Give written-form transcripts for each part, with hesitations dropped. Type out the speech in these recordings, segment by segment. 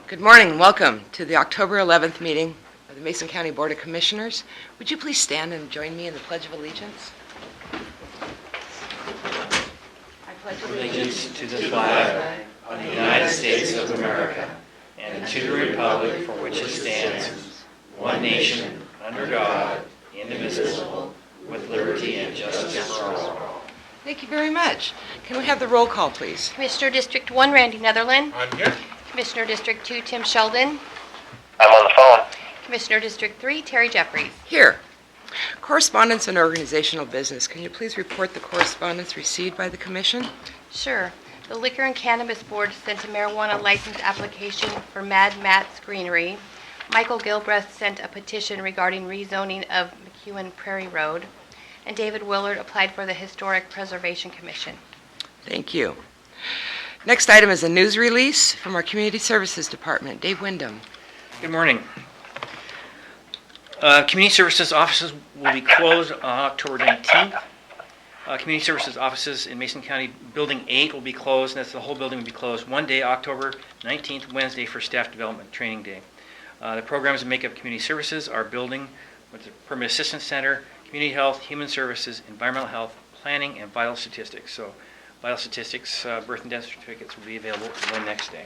Good morning and welcome to the October 11th meeting of the Mason County Board of Commissioners. Would you please stand and join me in the Pledge of Allegiance? I pledge Allegiance to the flag of the United States of America and to the republic for which it stands, one nation, under God, indivisible, with liberty and justice for all. Thank you very much. Can we have the roll call, please? Commissioner District 1, Randy Netherland. I'm here. Commissioner District 2, Tim Sheldon. I'm on the phone. Commissioner District 3, Terry Jeffries. Here. Correspondence and organizational business. Can you please report the correspondence received by the Commission? Sure. The Liquor and Cannabis Board sent a marijuana license application for Mad Matt's Greenery. Michael Gilbreth sent a petition regarding rezoning of McEwen Prairie Road. And David Willard applied for the Historic Preservation Commission. Thank you. Next item is a news release from our Community Services Department. Dave Wyndham. Good morning. Community Services offices will be closed on October 19th. Community Services offices in Mason County Building 8 will be closed, and that's the whole building will be closed one day, October 19th, Wednesday, for Staff Development Training Day. The programs that make up Community Services are building with the Permit Assistance Center, Community Health, Human Services, Environmental Health, Planning, and Vital Statistics. So vital statistics, birth and death certificates will be available the next day.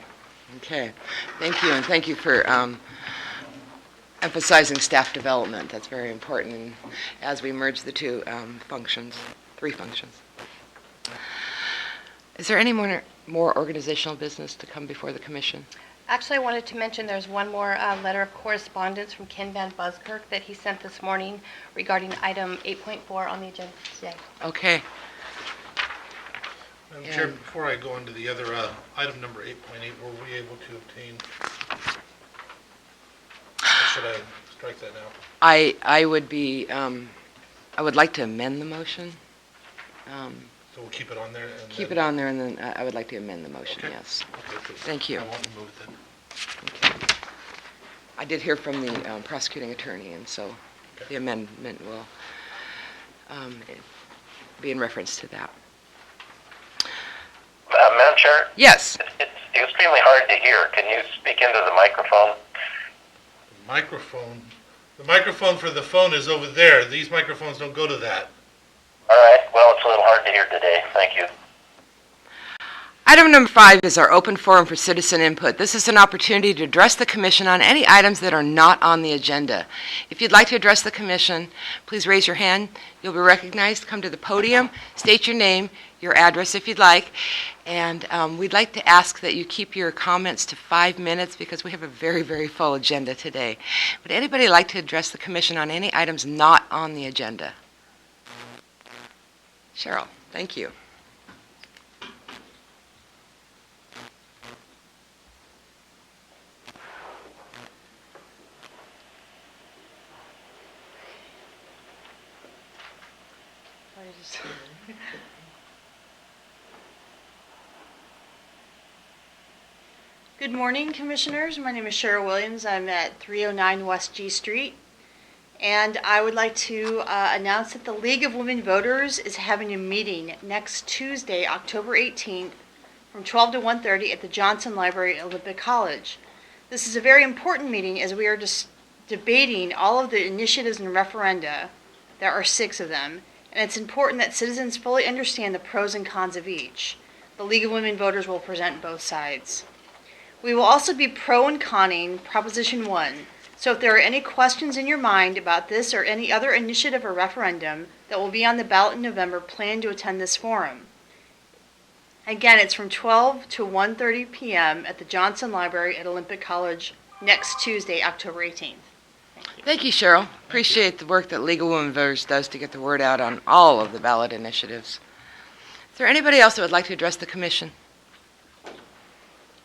Okay. Thank you, and thank you for emphasizing staff development. That's very important as we merge the two three functions. Is there any more organizational business to come before the Commission? Actually, I wanted to mention there's one more letter of correspondence from Ken Van Buskirk that he sent this morning regarding item 8.4 on the agenda today. Okay. Madam Chair, before I go into the other item number 8.8, were we able to obtain, or should I strike that now? I would like to amend the motion. So we'll keep it on there? And Keep then, it on there, and then I would like to amend the motion, Okay. yes. Okay, good. Thank you. I won't remove it then. Okay. I did hear from the prosecuting attorney, and so Okay. the amendment will be in reference to that. Madam Chair, Yes. it's extremely hard to hear. Can you speak into the microphone? The microphone for the phone is over there. These microphones don't go to that. All right, well, it's a little hard to hear today. Thank you. Item number 5 is our open forum for citizen input. This is an opportunity to address the Commission on any items that are not on the agenda. If you'd like to address the Commission, please raise your hand. You'll be recognized. Come to the podium, state your name, your address if you'd like, and we'd like to ask that you keep your comments to 5 minutes because we have a very, very full agenda today. Would anybody like to address the Commission on any items not on the agenda? Cheryl, thank you. Good morning, Commissioners. My name is Cheryl Williams. I'm at 309 West G Street. And I would like to announce that the League of Women Voters is having a meeting next Tuesday, October 18th, from 12 to 1:30 at the Johnson Library at Olympic College. This is a very important meeting as we are debating all of the initiatives and referenda. There are 6 of them. And it's important that citizens fully understand the pros and cons of each. The League of Women Voters will present both sides. We will also be pro and conning Proposition 1. So if there are any questions in your mind about this or any other initiative or referendum that will be on the ballot in November, plan to attend this forum. Again, it's from 12 to 1:30 p.m. at the Johnson Library at Olympic College next Tuesday, October 18th. Thank you, Cheryl. Appreciate the work that League of Women Voters does to get the word out on all of the ballot initiatives. Is there anybody else that would like to address the Commission?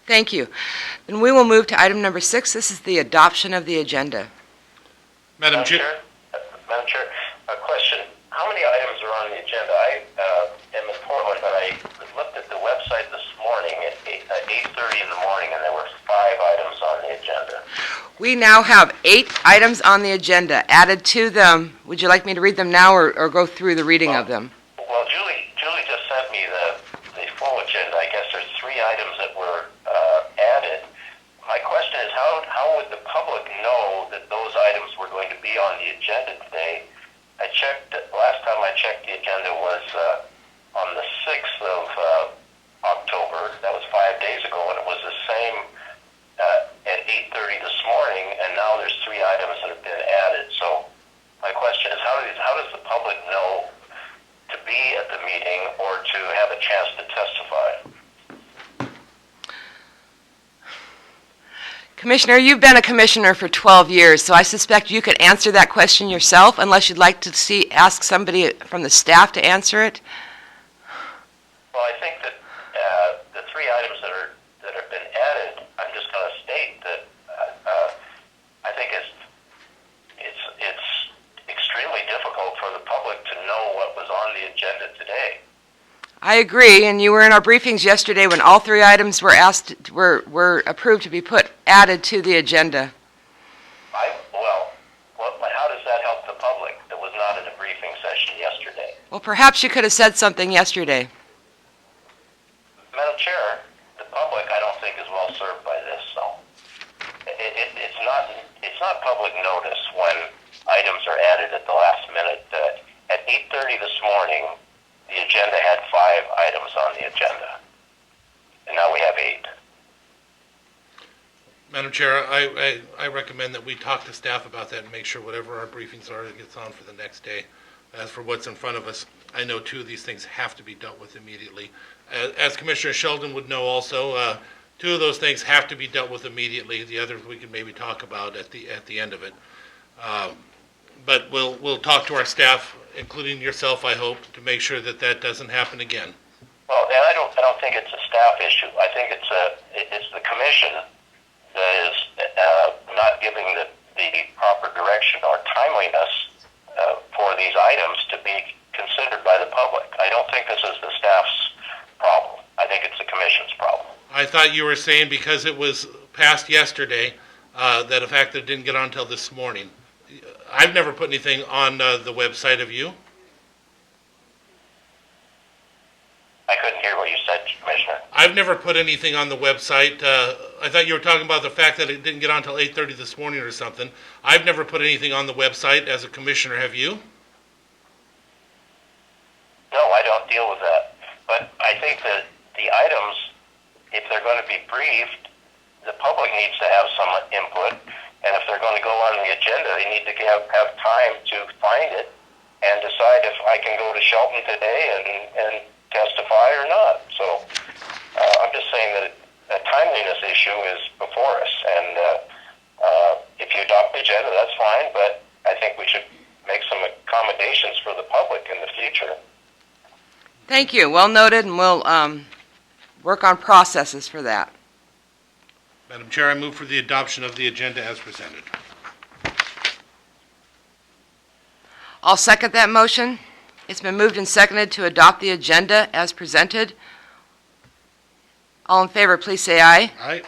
Thank you. Then we will move to item number 6. This is the adoption of the agenda. Madam Madam Chair, Chair, a question. How many items are on the agenda? I am informed that I looked at the website this morning at 8:30 in the morning, and there were 5 items on the agenda. We now have 8 items on the agenda added to them. Would you like me to read them now or go through the reading of them? Well, Julie just sent me the full agenda. I guess there's 3 items that were added. My question how would the public know that those items were going to be on the agenda today? I checked, last time I checked, the agenda was on the 6th of October. That was 5 days ago, and it was the same at 8:30 this morning, and now there's 3 items that have been added. So my question is, how does the public know to be at the meeting or to have a chance to testify? Commissioner, you've been a commissioner for 12 years, so I suspect you could answer that question yourself, unless you'd like to ask somebody from the staff to answer it. Well, I think that the 3 items that have been added, I'm just going to state that I think it's extremely difficult for the public to know what was on the agenda today. I agree, and you were in our briefings yesterday when all 3 items were were approved to be added to the agenda. How does that help the public that was not in a briefing session yesterday? Well, perhaps you could have said something yesterday. Madam Chair, the public, I don't think, is well served by this. So it's not public notice when items are added at the last minute. At 8:30 this morning, the agenda had 5 items on the agenda, and now we have 8. Madam Chair, I recommend that we talk to staff about that and make sure whatever our briefings are, it gets on for the next day. As for what's in front of us, I know 2 of these things have to be dealt with immediately. As Commissioner Sheldon would know also, 2 of those things have to be dealt with immediately. The others we can maybe talk about at the end of it. But we'll talk to our staff, including yourself, I hope, to make sure that that doesn't happen again. Well, and I don't think it's a staff issue. I think it's the commission that is not giving the proper direction or timeliness for these items to be considered by the public. I don't think this is the staff's problem. I think it's the commission's problem. I thought you were saying because it was passed yesterday, that the fact that it didn't get on until this morning. I've never put anything on the website of you. I couldn't hear what you said, Commissioner. I've never put anything on the website. I thought you were talking about the fact that it didn't get on until 8:30 this morning or something. I've never put anything on the website as a commissioner. Have you? No, I don't deal with that. But I think that the items, if they're going to be briefed, the public needs to have some input. And if they're going to go on the agenda, they need to have time to find it and decide if I can go to Shelton today and testify or not. So I'm just saying that a timeliness issue is before us. And if you adopt the agenda, that's fine. But I think we should make some accommodations for the public in the future. Thank you. Well noted, and we'll work on processes for that. Madam Chair, I move for the adoption of the agenda as presented. I'll second that motion. It's been moved and seconded to adopt the agenda as presented. All in favor, please say aye. Aye.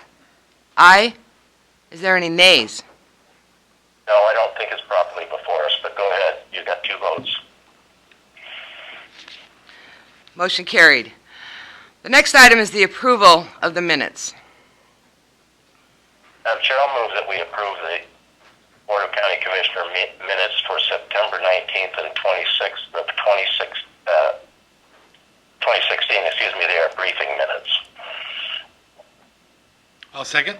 Aye. Is there any nays? No, I don't think it's properly before us, but go ahead. You've got 2 votes. Motion carried. The next item is the approval of the minutes. Madam Chair, I'll move that we approve the Board of County Commissioner minutes for September 19th and 26th of 2016. They are briefing minutes. I'll second.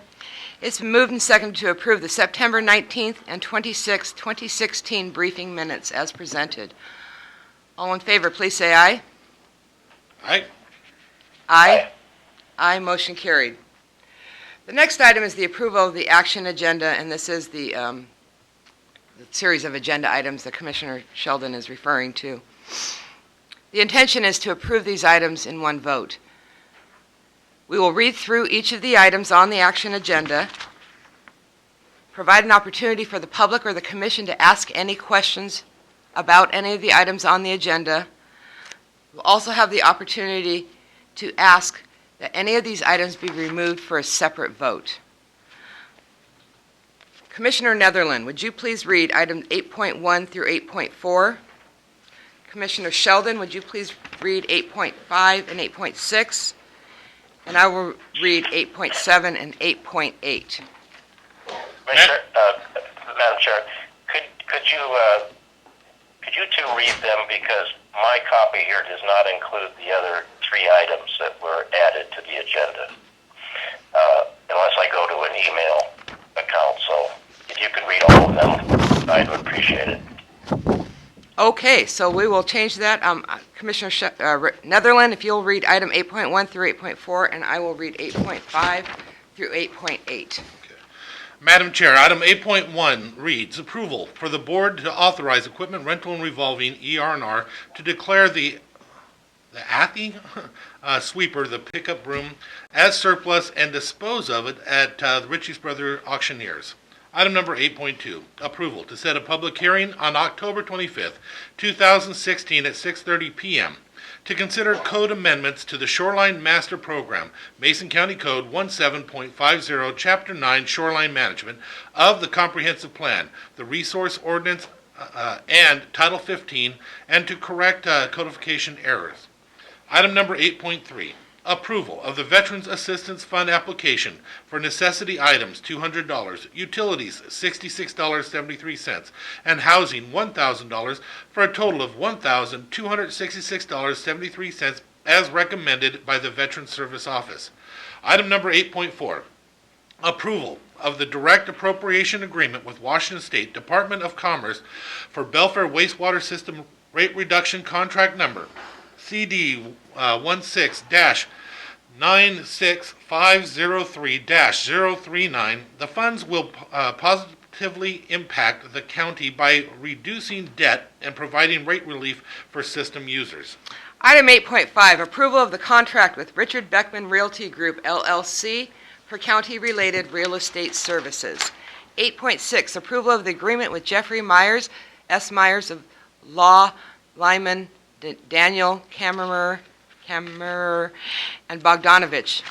It's been moved and seconded to approve the September 19th and 26th, 2016 briefing minutes as presented. All in favor, please say aye. Aye. Aye. Aye, motion carried. The next item is the approval of the action agenda, and this is the series of agenda items that Commissioner Sheldon is referring to. The intention is to approve these items in one vote. We will read through each of the items on the action agenda, provide an opportunity for the public or the commission to ask any questions about any of the items on the agenda. We'll also have the opportunity to ask that any of these items be removed for a separate vote. Commissioner Netherland, would you please read items 8.1 through 8.4? Commissioner Sheldon, would you please read 8.5 and 8.6? And I will read 8.7 and 8.8. Commissioner, Madam Chair, could you two read them, because my copy here does not include the other 3 items that were added to the agenda, unless I go to an email account. So if you could read all of them, I'd appreciate it. Okay, so we will change that. Commissioner Netherland, if you'll read item 8.1 through 8.4, and I will read 8.5 through 8.8. Madam Chair, item 8.1 reads, approval for the board to authorize equipment rental and revolving, ER&R, to declare the Athey sweeper, the pickup broom, as surplus and dispose of it at the Ritchie's Brother Auctioneers. Item number 8.2, approval to set a public hearing on October 25th, 2016 at 6:30 p.m. to consider code amendments to the Shoreline Master Program, Mason County Code 17.50, Chapter 9, Shoreline Management of the Comprehensive Plan, the Resource Ordinance, and Title 15, and to correct codification errors. Item number 8.3, approval of the Veterans Assistance Fund application for necessity items, $200, utilities, $66.73, and housing, $1,000, for a total of $1,266.73 as recommended by the Veterans Service Office. Item number 8.4, approval of the direct appropriation agreement with Washington State Department of Commerce for Belfair Wastewater System Rate Reduction Contract Number CD 16-96503-039. The funds will positively impact the county by reducing debt and providing rate relief for system users. Item 8.5, approval of the contract with Richard Beckman Realty Group, LLC, for county-related real estate services. 8.6, approval of the agreement with Jeffrey Myers, S. Myers of Law, Lyman, Daniel Kammerer, and Bogdanovich,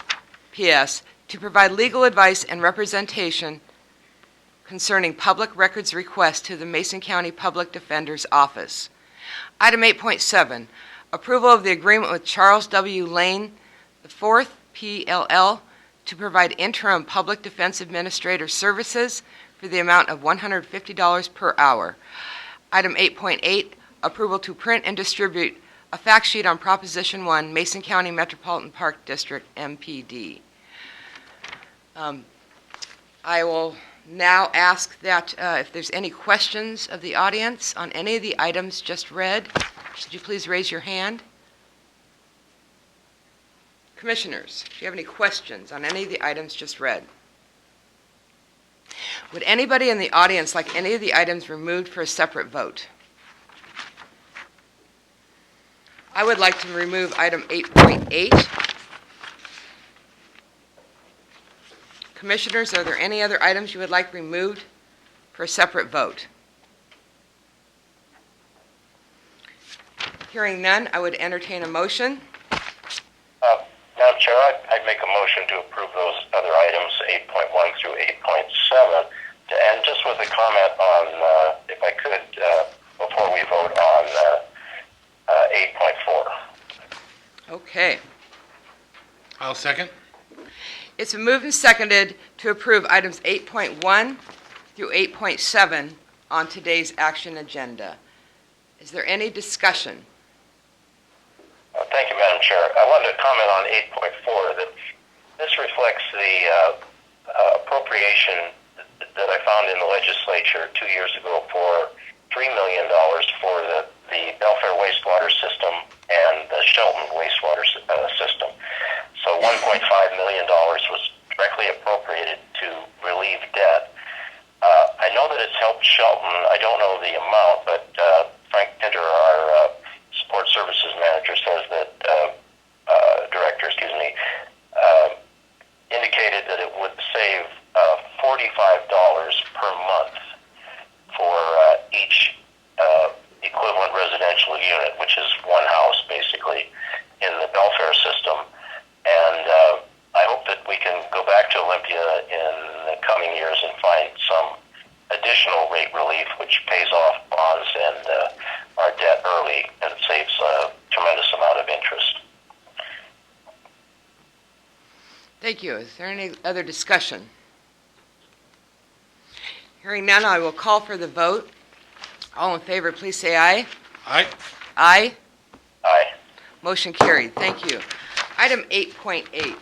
P.S., to provide legal advice and representation concerning public records requests to the Mason County Public Defender's Office. Item 8.7, approval of the agreement with Charles W. Lane IV, PLL, to provide interim public defense administrator services for the amount of $150 per hour. Item 8.8, approval to print and distribute a fact sheet on Proposition 1, Mason County Metropolitan Park District, MPD. I will now ask that if there's any questions of the audience on any of the items just read, would you please raise your hand? Commissioners, do you have any questions on any of the items just read? Would anybody in the audience like any of the items removed for a separate vote? I would like to remove item 8.8. Commissioners, are there any other items you would like removed for a separate vote? Hearing none, I would entertain a motion. Madam Chair, I'd make a motion to approve those other items, 8.1 through 8.7, and just with a comment on, if I could, before we vote on 8.4. Okay. I'll second. It's been moved and seconded to approve items 8.1 through 8.7 on today's action agenda. Is there any discussion? Thank you, Madam Chair. I wanted to comment on 8.4 that this reflects the appropriation that I found in the legislature 2 years ago for $3 million for the Belfair wastewater system and the Shelton wastewater system. So $1.5 million was directly appropriated to relieve debt. I know that it's helped Shelton. I don't know the amount, but Frank Pinter, our support services manager, says that indicated that it would save $45 per month for each equivalent residential unit, which is one house basically in the Belfair system. And I hope that we can go back to Olympia in the coming years and find some additional rate relief which pays off bonds and our debt early and saves a tremendous amount of interest. Thank you. Is there any other discussion? Hearing none, I will call for the vote. All in favor, please say aye. Aye. Aye. Aye. Motion carried. Thank you. Item 8.8.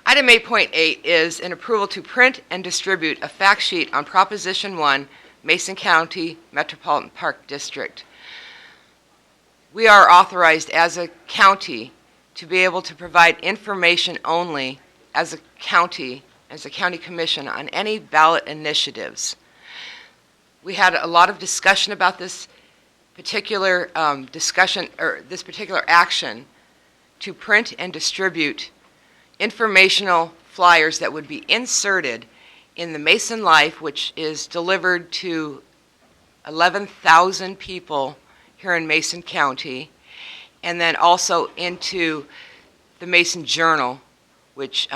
Item 8.8 is an approval to print and distribute a fact sheet on Proposition 1, Mason County Metropolitan Park District. We are authorized as a county to be able to provide information only as a county commission on any ballot initiatives. We had a lot of discussion about this particular this particular action to print and distribute informational flyers that would be inserted in the Mason Life, which is delivered to 11,000 people here in Mason County, and then also into the Mason Journal, which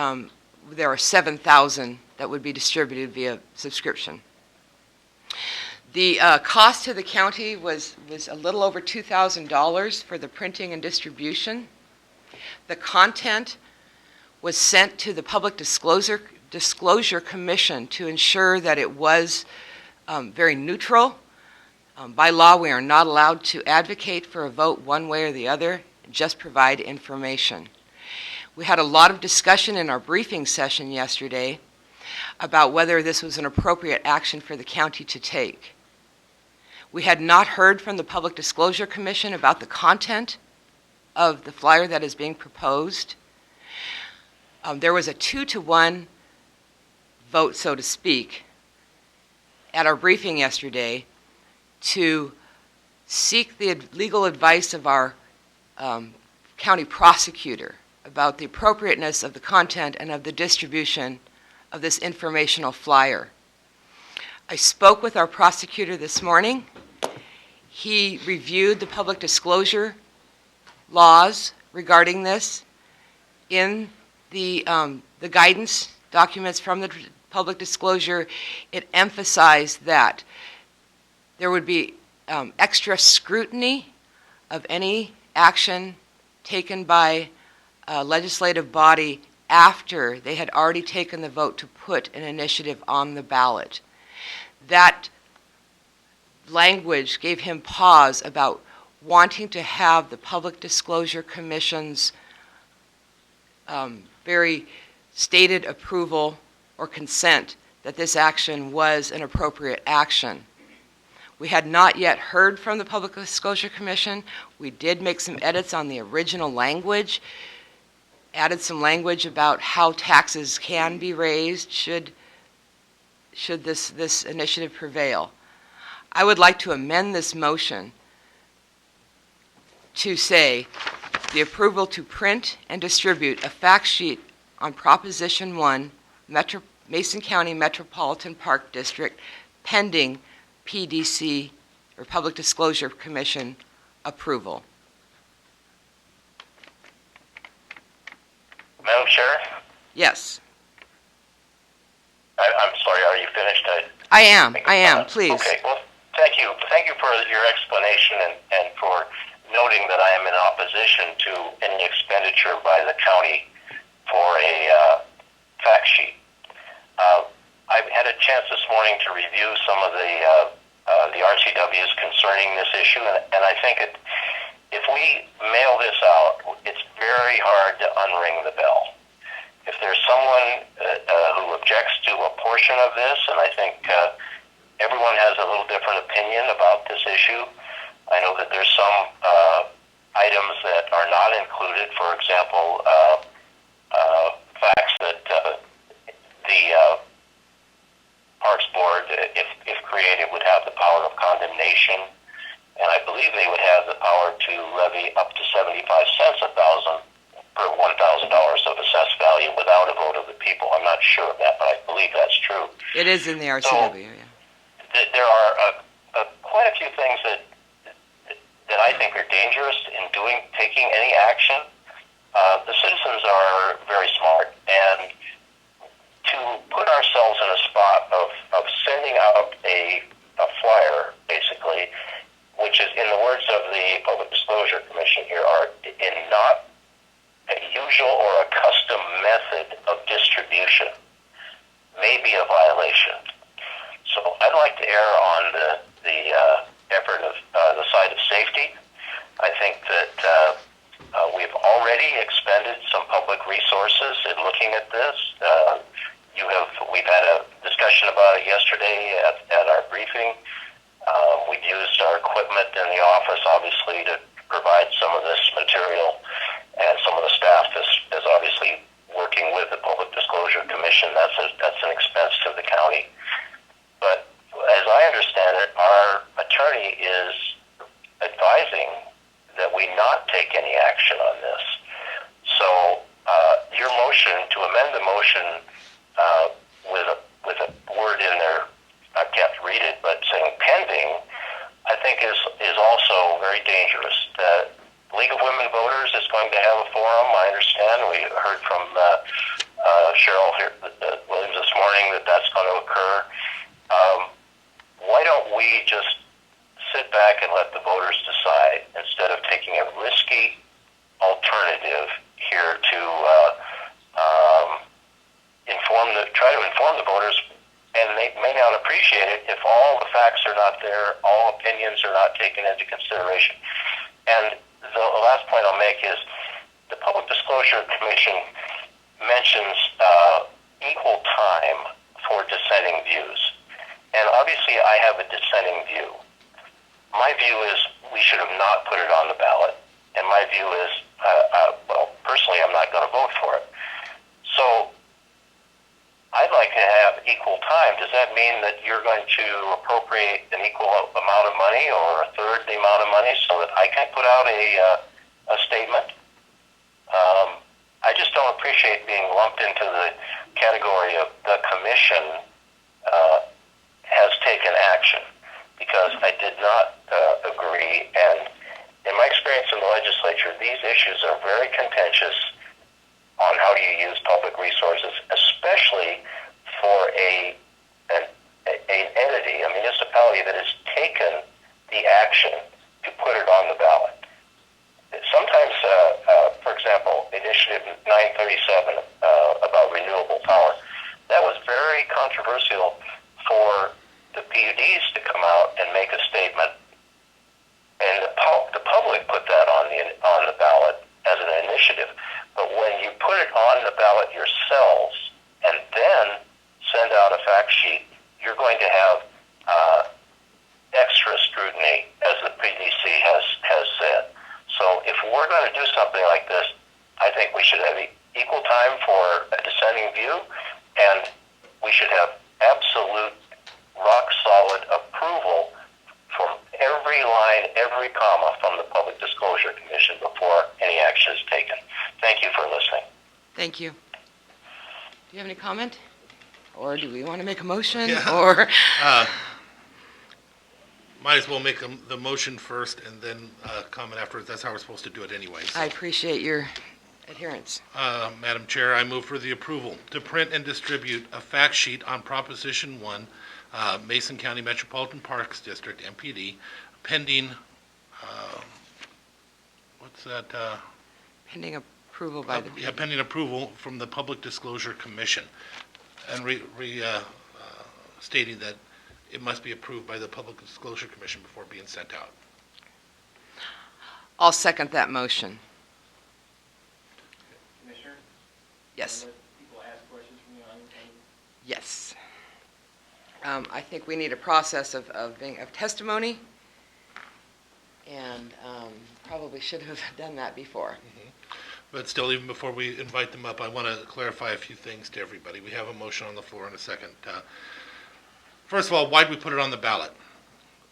there are 7,000 that would be distributed via subscription. The cost to the county was a little over $2,000 for the printing and distribution. The content was sent to the Public Disclosure Commission to ensure that it was very neutral. By law, we are not allowed to advocate for a vote one way or the other, just provide information. We had a lot of discussion in our briefing session yesterday about whether this was an appropriate action for the county to take. We had not heard from the Public Disclosure Commission about the content of the flyer that is being proposed. There was a 2-to-1 vote, so to speak, at our briefing yesterday to seek the legal advice of our county prosecutor about the appropriateness of the content and of the distribution of this informational flyer. I spoke with our prosecutor this morning. He reviewed the public disclosure laws regarding this. In the guidance documents from the public disclosure, it emphasized that there would be extra scrutiny of any action taken by a legislative body after they had already taken the vote to put an initiative on the ballot. That language gave him pause about wanting to have the Public Disclosure Commission's very stated approval or consent that this action was an appropriate action. We had not yet heard from the Public Disclosure Commission. We did make some edits on the original language, added some language about how taxes can be raised should this initiative prevail. I would like to amend this motion to say the approval to print and distribute a fact sheet on Proposition 1, Mason County Metropolitan Park District, pending PDC, or Public Disclosure Commission, approval. Madam Chair, Yes, I'm sorry, are you finished? I am, please. Okay, well, thank you. Thank you for your explanation and for noting that I am in opposition to any expenditure by the county for a fact sheet. I've had a chance this morning to review some of the RCWs concerning this issue, and I think if we mail this out, it's very hard to unring the bell. If there's someone who objects to a portion of this, and I think everyone has a little different opinion about this issue. I know that there's some items that are not included. For example, facts that the Parks Board, if created, would have the power of condemnation, and I believe they would have the power to levy up to 75 cents a thousand per $1,000 of assessed value without a vote of the people. I'm not sure of that, but I believe that's true. It is in the RCW, yeah. There are quite a few things that I think are dangerous in taking any action. The citizens are very smart, and to put ourselves in a spot of sending out a flyer, basically, which is, in the words of the Public Disclosure Commission here, are in not a usual or a custom method of distribution, may err on the effort of the side of safety. I think that we've already expended some public resources in looking at this. We've had a discussion about it yesterday at our briefing. We've used our equipment in the office, obviously, to provide some of this material, and some of the staff is obviously working with the Public Disclosure Commission. That's an expense to the county. But as I understand it, our attorney is advising that we not take any action on this. So your motion to amend the motion with a word in there, I can't read it, but saying pending, I think is also very dangerous. The League of Women Voters is going to have a forum, I understand. We heard from Cheryl Williams this morning that that's going to occur. Why don't we just sit back and let the voters decide instead of taking a risky alternative here to try to inform the voters, and they may not appreciate it if all the facts are not there, all opinions are not taken into consideration. And the last point I'll make is the Public Disclosure Commission mentions equal time for dissenting views. And obviously I have a dissenting view. My view is we should have not put it on the ballot. And my view is, well, personally, I'm not going to vote for it. So I'd like to have equal time. Does that mean that you're going to appropriate an equal amount of money or a third the amount of money so that I can put out a statement? I just don't appreciate being lumped into the category of the commission has taken action, because I did not agree. And in my experience in the legislature, these issues are very contentious on how do you use public resources, especially for an entity, a municipality that has taken the action to put it on the ballot. Sometimes, for example, Initiative 937 about renewable power, that was very controversial for the PUDs to come out and make a statement, and the public put that on the ballot as an initiative. But when you put it on the ballot yourselves and then send out a fact sheet, you're going to have extra scrutiny, as the PDC has said. So if we're going to do something like this, I think we should have equal time for a dissenting view, and we should have absolute rock-solid approval from every line, every comma from the Public Disclosure Commission before any action is taken. Thank you for listening. Thank you. Do you have any comment? Or do we want to make a motion? Yeah. Or Might as well make the motion first and then comment afterwards. That's how we're supposed to do it anyway. So. I appreciate your adherence. Madam Chair, I move for the approval to print and distribute a fact sheet on Proposition 1, Mason County Metropolitan Parks District, MPD, pending, what's that? Pending approval by the... Pending approval from the Public Disclosure Commission, and stating that it must be approved by the Public Disclosure Commission before being sent out. I'll second that motion. Commissioner? Yes. Let people ask questions from the audience. Yes. I think we need a process of testimony, and probably should have done that before. But still, even before we invite them up, I want to clarify a few things to everybody. We have a motion on the floor in a second. First of all, why did we put it on the ballot?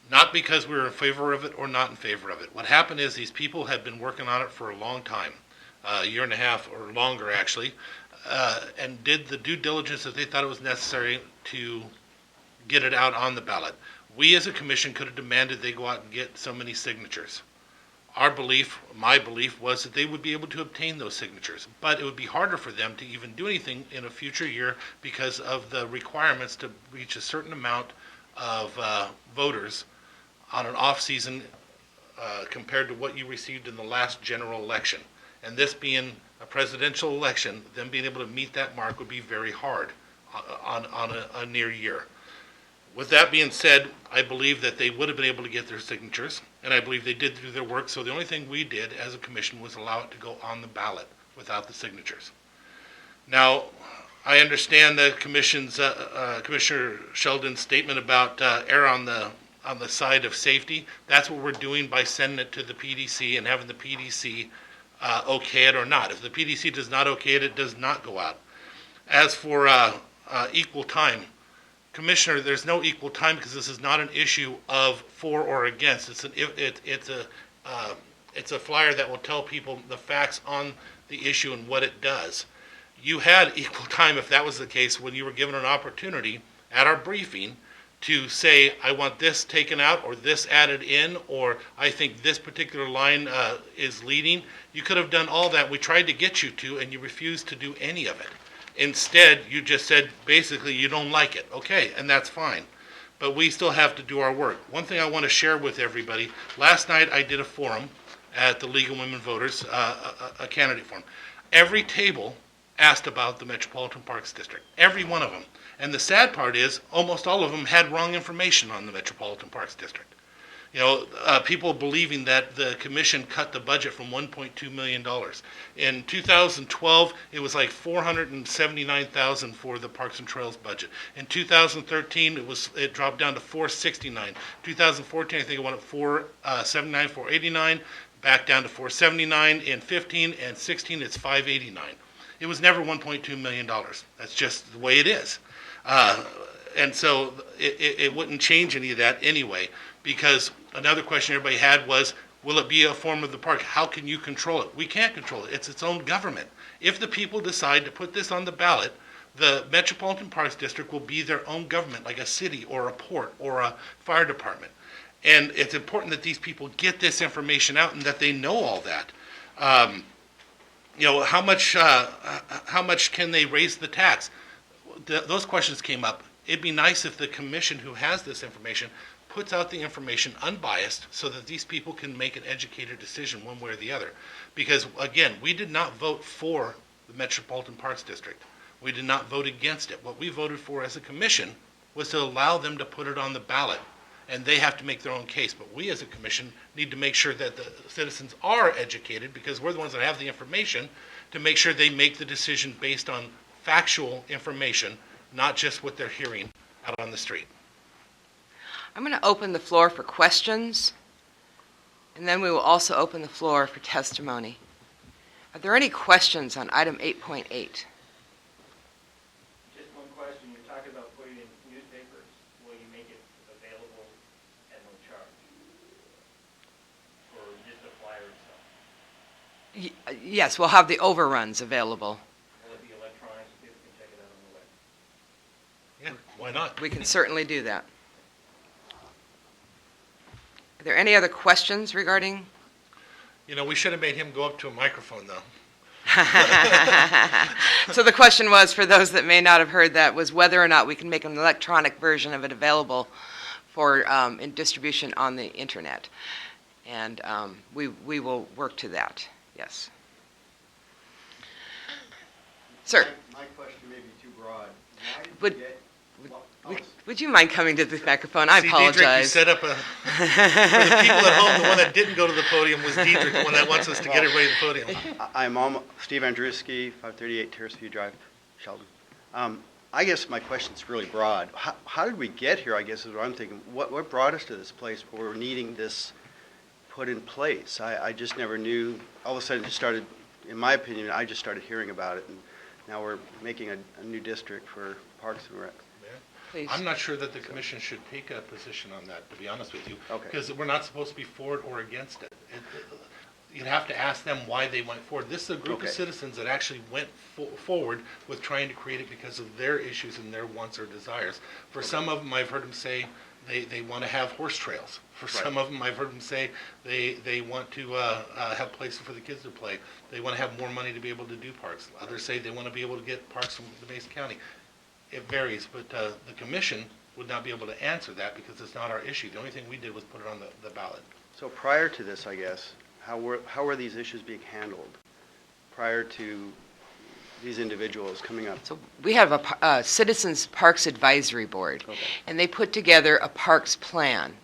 Not because we were in favor of it or not in favor of it. What happened is these people had been working on it for a long time, a year and a half or longer actually, and did the due diligence that they thought it was necessary to get it out on the ballot. We as a commission could have demanded they go out and get so many signatures. Our belief, my belief, was that they would be able to obtain those signatures, but it would be harder for them to even do anything in a future year because of the requirements to reach a certain amount of voters on an off-season compared to what you received in the last general election. And this being a presidential election, them being able to meet that mark would be very hard on a near year. With that being said, I believe that they would have been able to get their signatures, and I believe they did do their work, so the only thing we did as a commission was allow it to go on the ballot without the signatures. Now, I understand the commission's, Commissioner Sheldon's statement about err on the side of safety. That's what we're doing by sending it to the PDC and having the PDC okay it or not. If the PDC does not okay it, it does not go out. As for equal time, Commissioner, there's no equal time because this is not an issue of for or against. It's a flyer that will tell people the facts on the issue and what it does. You had equal time if that was the case when you were given an opportunity at our briefing to say, I want this taken out or this added in, or I think this particular line is leading. You could have done all that. We tried to get you to, and you refused to do any of it. Instead, you just said, basically, you don't like it. Okay, and that's fine. But we still have to do our work. One thing I want to share with everybody, last night I did a forum at the League of Women Voters, a candidate forum. Every table asked about the Metropolitan Parks District, every one of them. And the sad part is, almost all of them had wrong information on the Metropolitan Parks District. You know, people believing that the commission cut the budget from $1.2 million. In 2012, it was like $479,000 for the Parks and Trails budget. In 2013, it dropped down to $469. 2014, I think it went up $479, $489, back down to $479. In 15 and 16, it's $589. It was never $1.2 million. That's just the way it is. And so it wouldn't change any of that anyway, because another question everybody had was, will it be a form of the park? How can you control it? We can't control it. It's its own government. If the people decide to put this on the ballot, the Metropolitan Parks District will be their own government, like a city or a port or a fire department. And it's important that these people get this information out and that they know all that. You know, how much can they raise the tax? Those questions came up. It'd be nice if the commission who has this information puts out the information unbiased so that these people can make an educated decision one way or the other. Because, again, we did not vote for the Metropolitan Parks District. We did not vote against it. What we voted for as a commission was to allow them to put it on the ballot, and they have to make their own case. But we as a commission need to make sure that the citizens are educated, because we're the ones that have the information, to make sure they make the decision based on factual information, not just what they're hearing out on the street. I'm going to open the floor for questions, and then we will also open the floor for testimony. Are there any questions on item 8.8? Just one question. You're talking about putting in newspapers. Will you make it available at no charge? Or just the flyer itself? Yes, we'll have the overruns available. Will it be electronic so people can check it out on the web? Yeah, why not? We can certainly do that. Are there any other questions regarding? You know, we should have made him go up to a microphone, though. So the question was, for those that may not have heard that, was whether or not we can make an electronic version of it available for in distribution on the internet. And we will work to that, yes. Sir, My question may be too broad. Why did Would- we get... would you mind coming to the microphone? I See, Diedrich, you apologize. set up for the people at home, the one that didn't go to the podium was Diedrich, the one that wants us to get everybody to the podium. I'm Steve Andruski, 538 Terrace View Drive, Sheldon. I guess my question's really broad. How did we get here, I guess, is what I'm thinking. What brought us to this place where we're needing this put in place? I just never knew. All of a sudden it just started, in my opinion, I just started hearing about it, and now we're making a new district for Parks and Rec. Please. I'm not sure that the commission should take a position on that, to be honest with you. Okay. Because we're not supposed to be for it or against it. You'd have to ask them why they went forward. This is a group of Okay. citizens that actually went forward with trying to create it because of their issues and their wants or desires. For some of them, I've heard them say they want to have horse trails. For some of them, I've heard them say they want to have places for the kids to play. They want to have more money to be able to do parks. Others say they want to be able to get parks from the Mason County. It varies, but the commission would not be able to answer that because it's not our issue. The only thing we did was put it on the ballot. So prior to this, I guess, how were these issues being handled? Prior to these individuals coming up? So we have a Citizens Parks Advisory Board, Okay. and they put together a parks plan.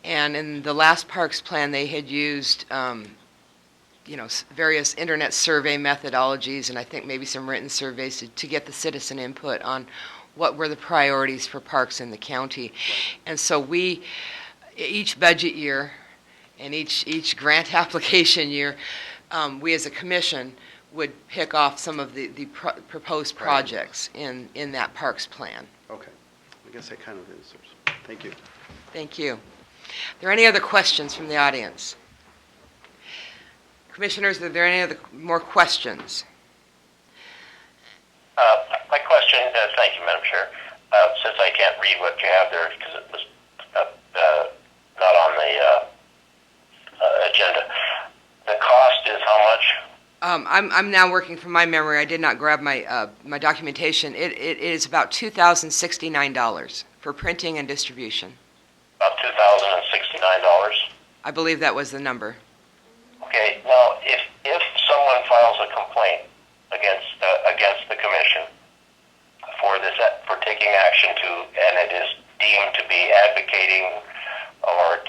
And in the last parks plan, they had used, various internet survey methodologies, and I think maybe some written surveys to get the citizen input on what were the priorities for parks in the county. And so we, each budget year and each grant application year, we as a commission would pick off some of the proposed projects in that parks plan. Okay, I guess that kind of answers. Thank you. Thank you. Are there any other questions from the audience? Commissioners, are there any other more questions? My question, thank you, Madam Chair. Since I can't read what you have there because it was not on the agenda, the cost is how much? I'm now working from my memory. I did not grab my my documentation. It is about $2,069 for printing and distribution. About $2,069. I believe that was the number. Okay. Now, if someone files a complaint against the commission for taking action to, and it is deemed to be advocating or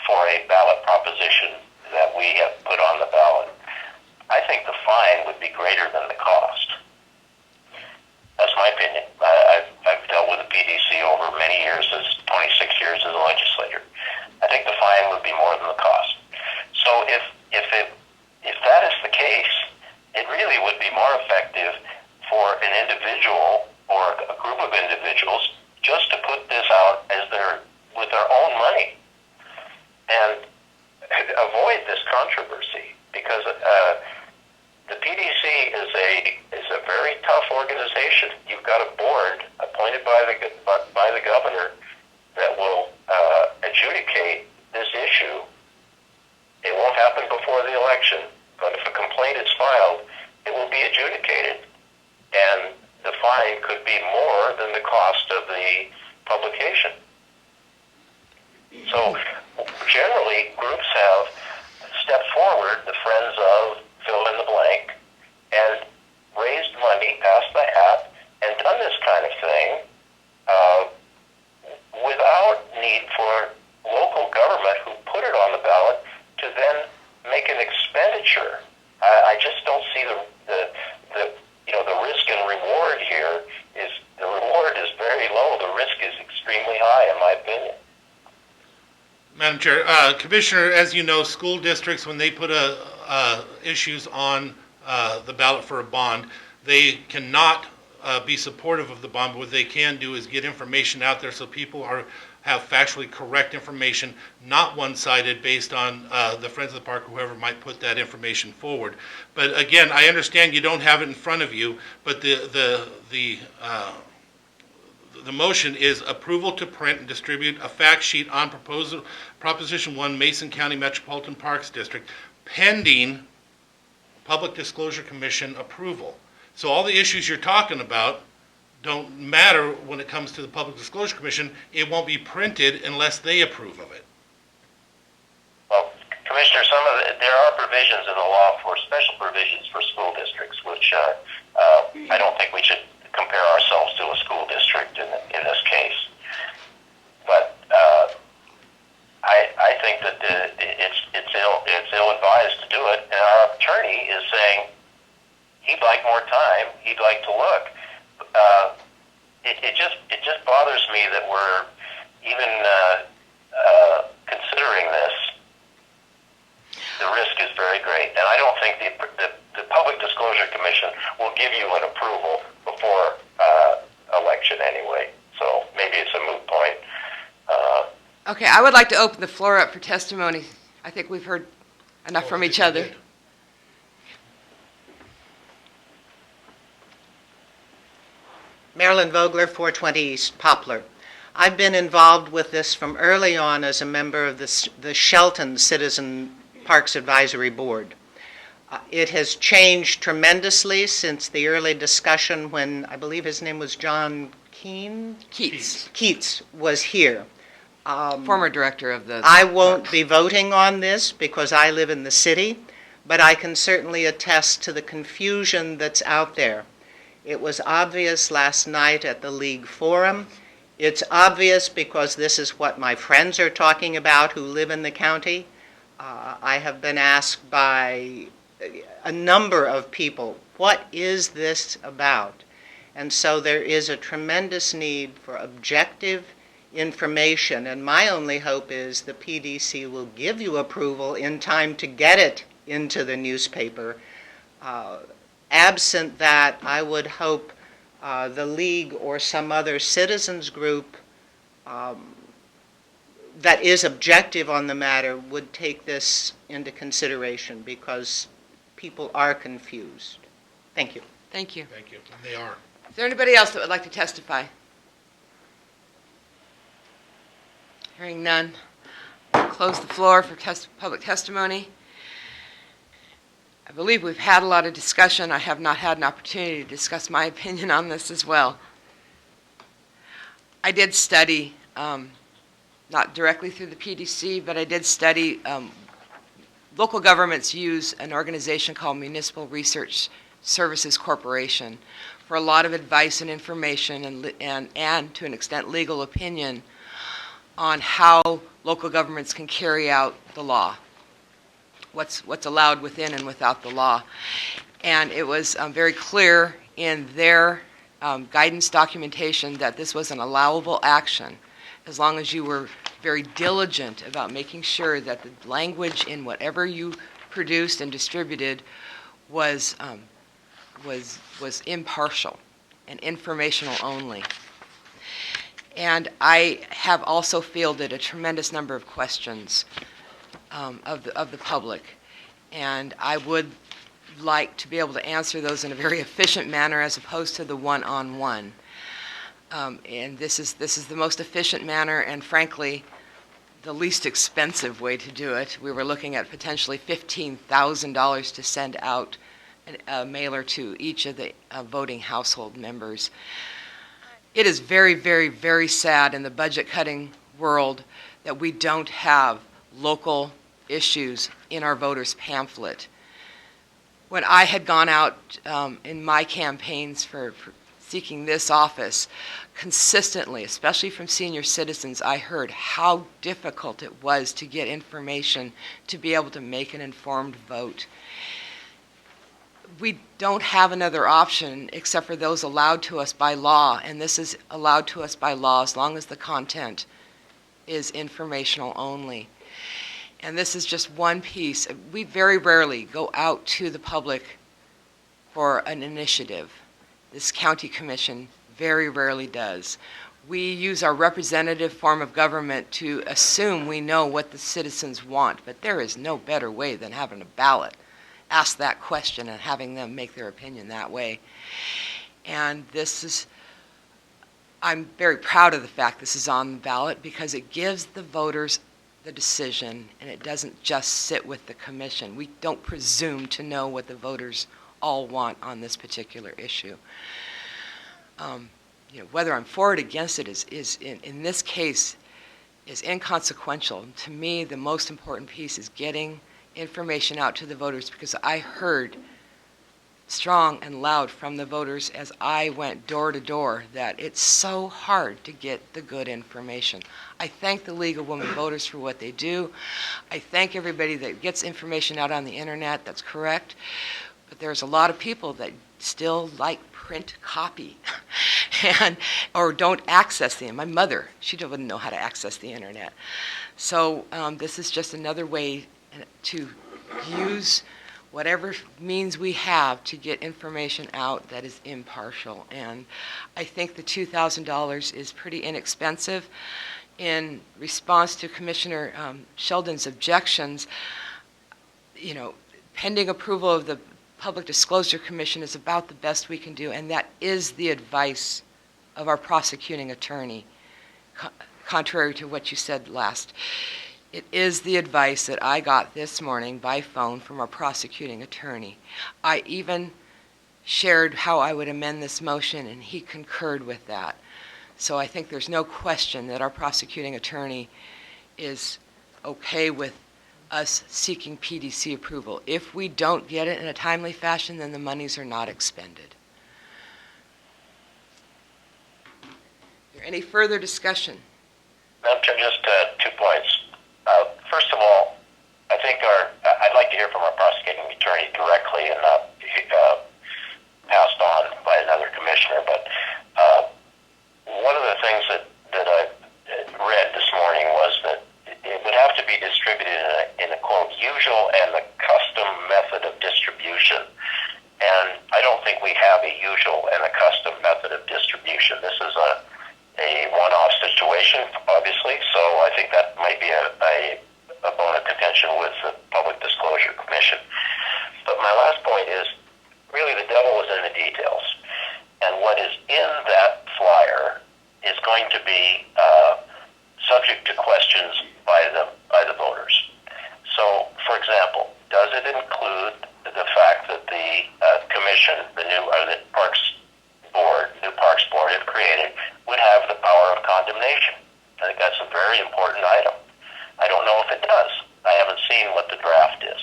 for a ballot proposition that we have put on the ballot, I think the fine would be greater than the cost. That's my opinion. I've dealt with the PDC over many years, as 26 years as a legislator. I think the fine would be more than the cost. So if that is the case, it really would be more effective for an individual or a group of individuals just to put this out with their own money and avoid this controversy, because the PDC is a very tough organization. You've got a board appointed by the governor that will adjudicate this issue. It won't happen before the election, but if a complaint is filed, it will be adjudicated, and the fine could be more than the cost of the publication. So generally, groups have stepped forward, the Friends of fill in the blank, and raised money, passed the hat, and done this kind of thing without need for local government who put it on the ballot to then make an expenditure. I just don't see the risk and reward here. The reward is very low. The risk is extremely high, in my opinion. Madam Chair, Commissioner, as you know, school districts, when they put issues on the ballot for a bond, they cannot be supportive of the bond, but what they can do is get information out there so people have factually correct information, not one-sided based on the Friends of the Park, whoever might put that information forward. But again, I understand you don't have it in front of you, but the motion is approval to print and distribute a fact sheet on Proposition 1, Mason County Metropolitan Parks District, pending Public Disclosure Commission approval. So all the issues you're talking about don't matter when it comes to the Public Disclosure Commission. It won't be printed unless they approve of it. Well, Commissioner, there are provisions in the law for special provisions for school districts, which I don't think we should compare ourselves to a school district in this case. But I think that it's ill-advised to do it, and our attorney is saying he'd like more time, he'd like to look. It just bothers me that we're even considering this. The risk is very great, and I don't think the Public Disclosure Commission will give you an approval before election anyway. So maybe it's a moot point. Okay, I would like to open the floor up for testimony. I think we've heard enough from each other. Marilyn Vogler, 420 East Poplar. I've been involved with this from early on as a member of the Shelton Citizen Parks Advisory Board. It has changed tremendously since the early discussion when I believe his name was John Keats was here. Former director of the... I won't be voting on this because I live in the city, but I can certainly attest to the confusion that's out there. It was obvious last night at the League Forum. It's obvious because this is what my friends are talking about who live in the county. I have been asked by a number of people, what is this about? And so there is a tremendous need for objective information, and my only hope is the PDC will give you approval in time to get it into the newspaper. Absent that, I would hope the League or some other citizens group that is objective on the matter would take this into consideration, because people are confused. Thank you. Thank you. Thank you. And they are. Is there anybody else that would like to testify? Hearing none, I'll close the floor for public testimony. I believe we've had a lot of discussion. I have not had an opportunity to discuss my opinion on this as well. I did study, not directly through the PDC, but I did study local governments use an organization called Municipal Research Services Corporation for a lot of advice and information and to an extent legal opinion on how local governments can carry out the law, what's allowed within and without the law. And it was very clear in their guidance documentation that this was an allowable action as long as you were very diligent about making sure that the language in whatever you produced and distributed was impartial and informational only. And I have also fielded a tremendous number of questions of the public, and I would like to be able to answer those in a very efficient manner as opposed to the one-on-one. And this is the most efficient manner and, frankly, the least expensive way to do it. We were looking at potentially $15,000 to send out a mailer to each of the voting household members. It is very, very, very sad in the budget-cutting world that we don't have local issues in our voters' pamphlet. When I had gone out in my campaigns for seeking this office, consistently, especially from senior citizens, I heard how difficult it was to get information to be able to make an informed vote. We don't have another option except for those allowed to us by law, and this is allowed to us by law as long as the content is informational only. And this is just one piece. We very rarely go out to the public for an initiative. This county commission very rarely does. We use our representative form of government to assume we know what the citizens want, but there is no better way than having a ballot. Ask that question and having them make their opinion that way. And I'm very proud of the fact this is on the ballot because it gives the voters the decision and it doesn't just sit with the commission. We don't presume to know what the voters all want on this particular issue. Whether I'm for it or against it is in this case is inconsequential. To me, the most important piece is getting information out to the voters, because I heard strong and loud from the voters as I went door to door that it's so hard to get the good information. I thank the League of Women Voters for what they do. I thank everybody that gets information out on the internet. That's correct. But there's a lot of people that still like print copy or don't access them. My mother, she wouldn't know how to access the internet. So this is just another way to use whatever means we have to get information out that is impartial. And I think the $2,000 is pretty inexpensive. In response to Commissioner Sheldon's objections, pending approval of the Public Disclosure Commission is about the best we can do, and that is the advice of our prosecuting attorney, contrary to what you said last. It is the advice that I got this morning by phone from our prosecuting attorney. I even shared how I would amend this motion, and he concurred with that. So I think there's no question that our prosecuting attorney is okay with us seeking PDC approval. If we don't get it in a timely fashion, then the monies are not expended. Is there any further discussion? Madam Chair, just 2 points. First of all, I'd like to hear from our prosecuting attorney directly and not passed on by another commissioner. But one of the things that I read this morning was that it would have to be distributed in a quote, usual and the custom method of distribution. And I don't think we have a usual and a custom method of distribution. This is a one-off situation, obviously, so I think that might be a bone of contention with the Public Disclosure Commission. But my last point is, really the devil is in the details. And what is in that flyer is going to be subject to questions by the voters. So, for example, does it include the fact that the commission, the new Parks Board, if created, would have the power of condemnation? I think that's a very important item. I don't know if it does. I haven't seen what the draft is.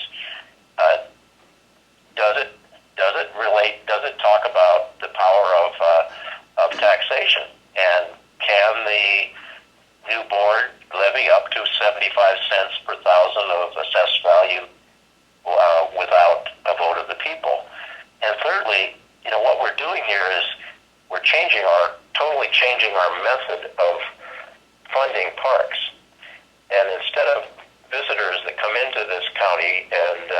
Does it talk about the power of taxation? And can the new board levy up to 75 cents per thousand of assessed value without a vote of the people? And thirdly, what we're doing here is we're totally changing our method of funding parks. And instead of visitors that come into this county and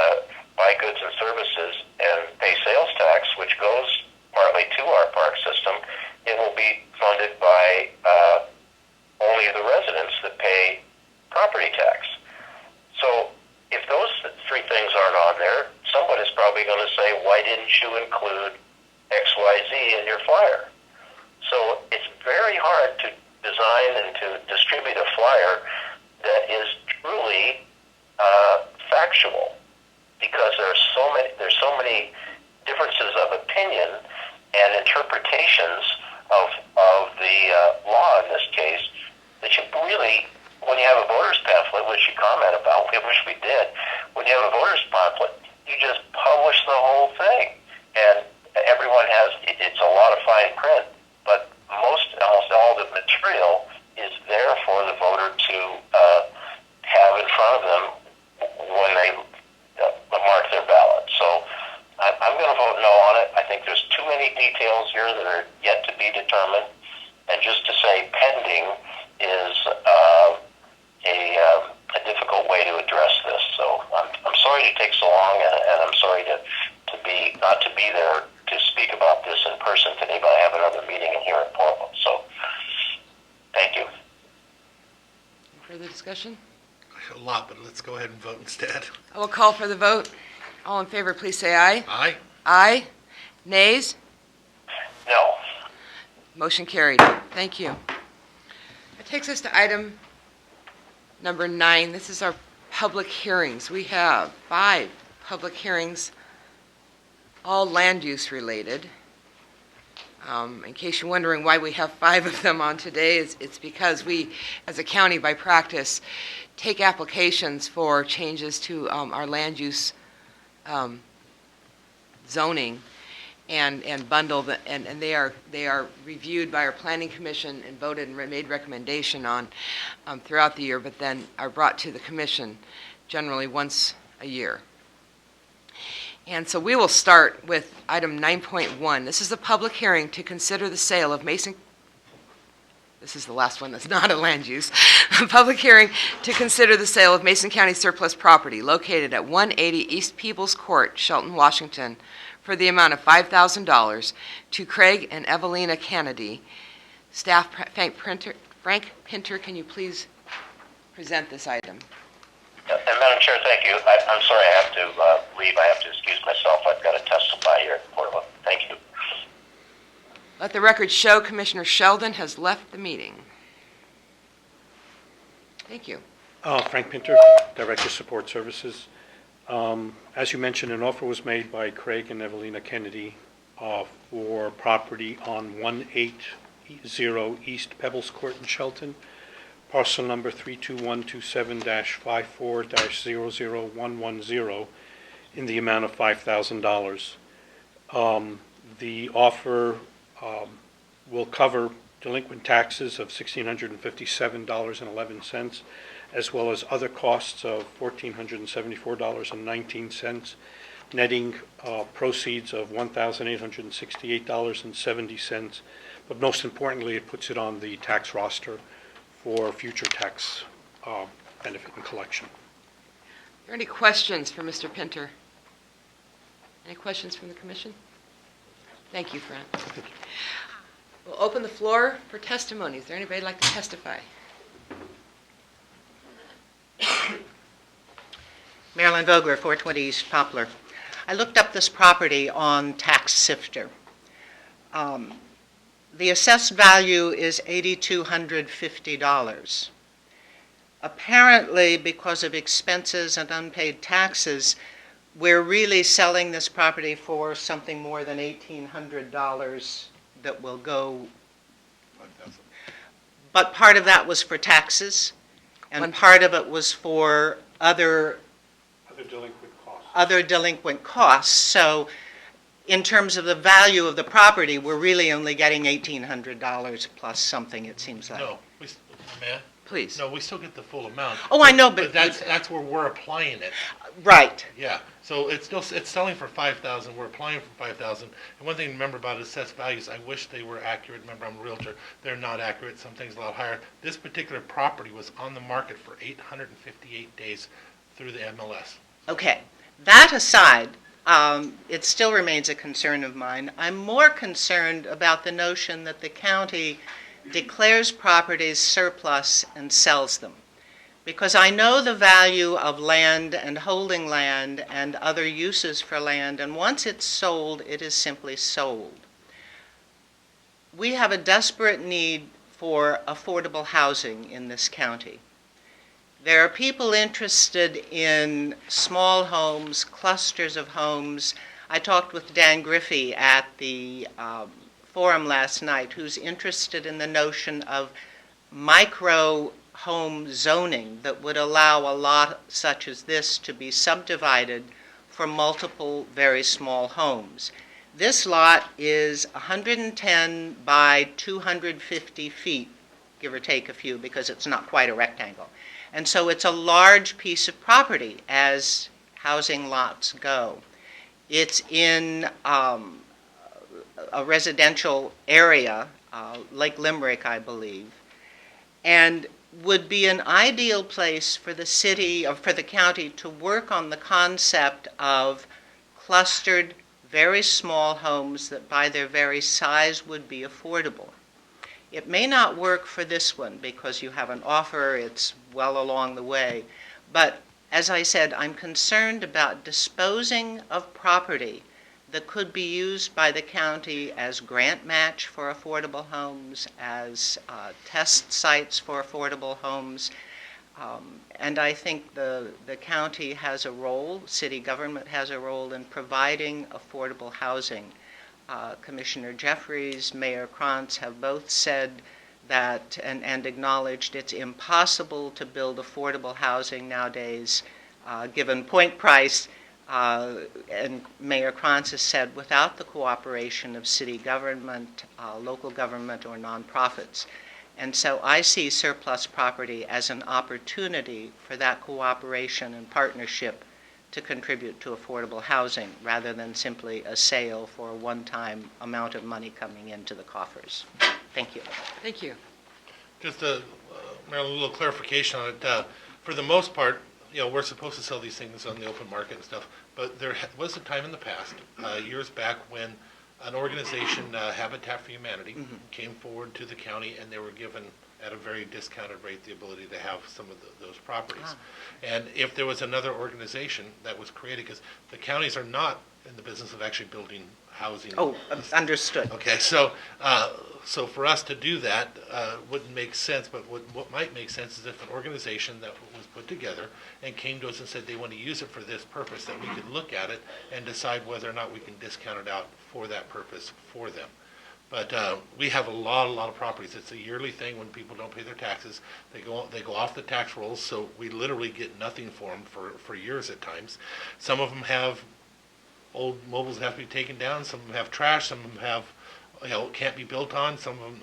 buy goods and services and pay sales tax, which goes partly to our park system, it will be funded by only the residents that pay property tax. So if those 3 things aren't on there, somebody's probably going to say, why didn't you include XYZ in your flyer? So it's very hard to design and to distribute a flyer that is truly factual, because there's so many differences of opinion and interpretations of the law in this case, that you really, when you have a voter's pamphlet, which you comment about, we wish we did, when you have a voter's pamphlet, you just publish the whole thing. And everyone it's a lot of fine print, but almost all the material is there for the voter to have in front of them when they mark their ballot. So I'm going to vote no on it. I think there's too many details here that are yet to be determined. And just to say pending is a difficult way to address this. So I'm sorry to take so long, and I'm sorry not to be there to speak about this in person today, but I have another meeting in here in Portland. So thank you. Further discussion? A lot, but let's go ahead and vote instead. I will call for the vote. All in favor, please say aye. Aye. Aye. Nays? No. Motion carried. Thank you. That takes us to item number 9. This is our public hearings. We have 5 public hearings, all land use related. In case you're wondering why we have 5 of them on today, it's because we, as a county by practice, take applications for changes to our land use zoning and bundle and they are reviewed by our planning commission and voted and made recommendation on throughout the year, but then are brought to the commission generally once a year. And so we will start with item 9.1. This is a public hearing to consider the sale of Mason. This is the last one that's not a land use. A public hearing to consider the sale of Mason County surplus property located at 180 East Peebles Court, Shelton, Washington, for the amount of $5,000 to Craig and Evelina Kennedy. Staff, Frank Pinter, can you please present this item? And Madam Chair, thank you. I'm sorry I have to leave. I have to excuse myself. I've got to testify here at Portland. Thank you. Let the record show Commissioner Sheldon has left the meeting. Thank you. Frank Pinter, Director Support Services. As you mentioned, an offer was made by Craig and Evelina Kennedy for property on 180 East Pebbles Court in Shelton. parcel number 32127-54-00110, in the amount of $5,000. The offer will cover delinquent taxes of $1,657.11, as well as other costs of $1,474.19, netting proceeds of $1,868.70. But most importantly, it puts it on the tax roster for future tax benefit and collection. Are there any questions for Mr. Pinter? Any questions from the commission? Thank you, Fran. We'll open the floor for testimony. Is there anybody who'd like to testify? Marilyn Vogler, 420 East Poplar. I looked up this property on Tax Sifter. The assessed value is $8,250. Apparently, because of expenses and unpaid taxes, we're really selling this property for something more than $1,800 that will go. But part of that was for taxes, and part of it was for other delinquent costs. So in terms of the value of the property, we're really only getting $1,800 plus something, it seems like. No, may I? Please. No, we still get the full amount. Oh, I know, but that's where we're applying it. right. Yeah, so it's selling for $5,000, we're applying for $5,000. And one thing to remember about assessed values, I wish they were accurate. Remember, I'm a realtor. They're not accurate. Some things a lot higher. This particular property was on the market for 858 days through the MLS. Okay. That aside, it still remains a concern of mine. I'm more concerned about the notion that the county declares properties surplus and sells them. Because I know the value of land and holding land and other uses for land, and once it's sold, it is simply sold. We have a desperate need for affordable housing in this county. There are people interested in small homes, clusters of homes. I talked with Dan Griffey at the forum last night, who's interested in the notion of micro home zoning that would allow a lot such as this to be subdivided for multiple very small homes. This lot is 110 by 250 feet, give or take a few, because it's not quite a rectangle. And so it's a large piece of property as housing lots go. It's in a residential area, Lake Limerick, I believe, and would be an ideal place for the city, or for the county, to work on the concept of clustered, very small homes that by their very size would be affordable. It may not work for this one because you have an offer, it's well along the way, but as I said, I'm concerned about disposing of property that could be used by the county as grant match for affordable homes, as test sites for affordable homes. And I think the county has a role, city government has a role in providing affordable housing. Commissioner Jeffries, Mayor Krantz have both said that and acknowledged it's impossible to build affordable housing nowadays, given point price. And Mayor Krantz has said without the cooperation of city government, local government, or nonprofits. And so I see surplus property as an opportunity for that cooperation and partnership to contribute to affordable housing rather than simply a sale for a one-time amount of money coming into the coffers. Thank you. Thank you. Just Marilyn, a little clarification on it. For the most part, we're supposed to sell these things on the open market and stuff, but there was a time in the past, years back, when an organization, Habitat for Humanity, came forward to the county, and they were given, at a very discounted rate, the ability to have some of those properties. And if there was another organization that was created, because the counties are not in the business of actually building housing. Oh, understood. Okay, so for us to do that wouldn't make sense, but what might make sense is if an organization that was put together and came to us and said they want to use it for this purpose, that we could look at it and decide whether or not we can discount it out for that purpose for them. But we have a lot of properties. It's a yearly thing when people don't pay their taxes. They go off the tax rolls, so we literally get nothing for them for years at times. Some of them have old mobiles that have to be taken down. Some of them have trash. Some of them have, can't be built on. Some of them,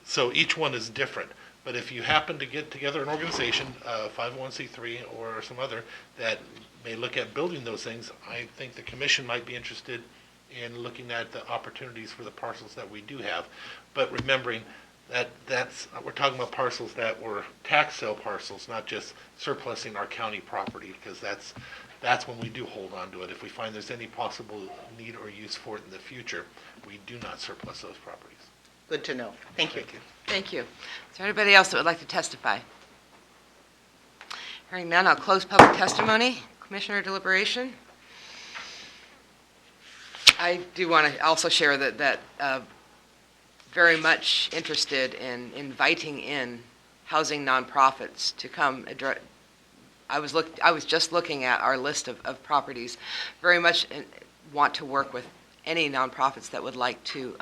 so each one is different. But if you happen to get together an organization, 501c3 or some other, that may look at building those things, I think the commission might be interested in looking at the opportunities for the parcels that we do have. But remembering that we're talking about parcels that were tax sale parcels, not just surplusing our county property, because that's when we do hold on to it. If we find there's any possible need or use for it in the future, we do not surplus those properties. Good to know. Thank you. Thank you. Is there anybody else that would like to testify? Hearing none, I'll close public testimony. Commissioner deliberation. I do want to also share that very much interested in inviting in housing nonprofits to come address. I was just looking at our list of properties. Very much want to work with any nonprofits that would like to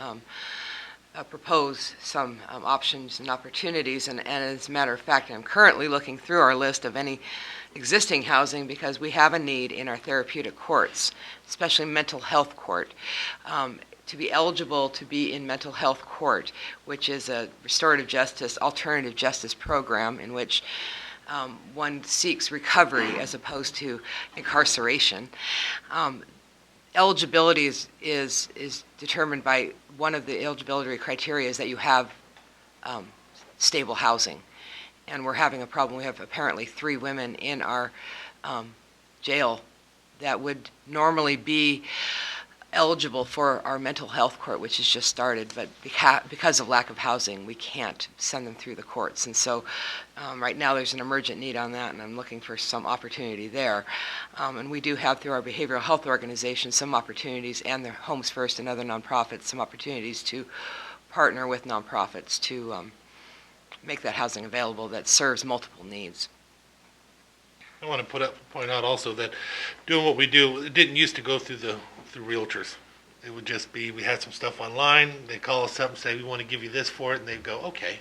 propose some options and opportunities. And as a matter of fact, I'm currently looking through our list of any existing housing because we have a need in our therapeutic courts, especially mental health court. To be eligible to be in mental health court, which is a restorative justice, alternative justice program in which one seeks recovery as opposed to incarceration. Eligibility is determined by one of the eligibility criteria is that you have stable housing. And we're having a problem. We have apparently 3 women in our jail that would normally be eligible for our mental health court, which has just started, but because of lack of housing, we can't send them through the courts. And so right now there's an emergent need on that, and I'm looking for some opportunity there. And we do have, through our behavioral health organization, some opportunities, and the Homes First and other nonprofits, some opportunities to partner with nonprofits to make that housing available that serves multiple needs. I want to point out also that doing what we do, it didn't used to go through realtors. It would just be, we had some stuff online, they call us up and say, we want to give you this for it, and they'd go, okay.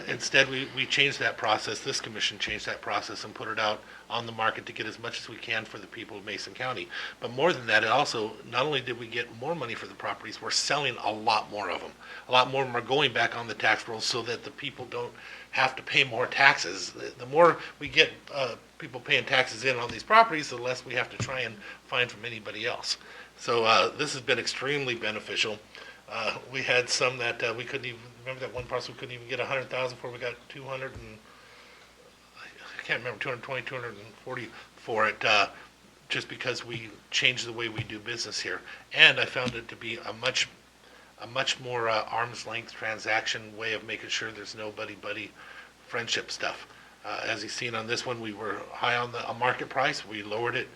Instead, we changed that process, this commission changed that process and put it out on the market to get as much as we can for the people of Mason County. But more than that, it also, not only did we get more money for the properties, we're selling a lot more of them. A lot more of them are going back on the tax rolls so that the people don't have to pay more taxes. The more we get people paying taxes in on these properties, the less we have to try and find from anybody else. So this has been extremely beneficial. We had some that we couldn't even, remember that one parcel we couldn't even get 100,000 for, we got 200 and, I can't remember, 220, 240 for it, just because we changed the way we do business here. And I found it to be a much more arm's length transaction way of making sure there's no buddy friendship stuff. As you've seen on this one, we were high on the market price. We lowered it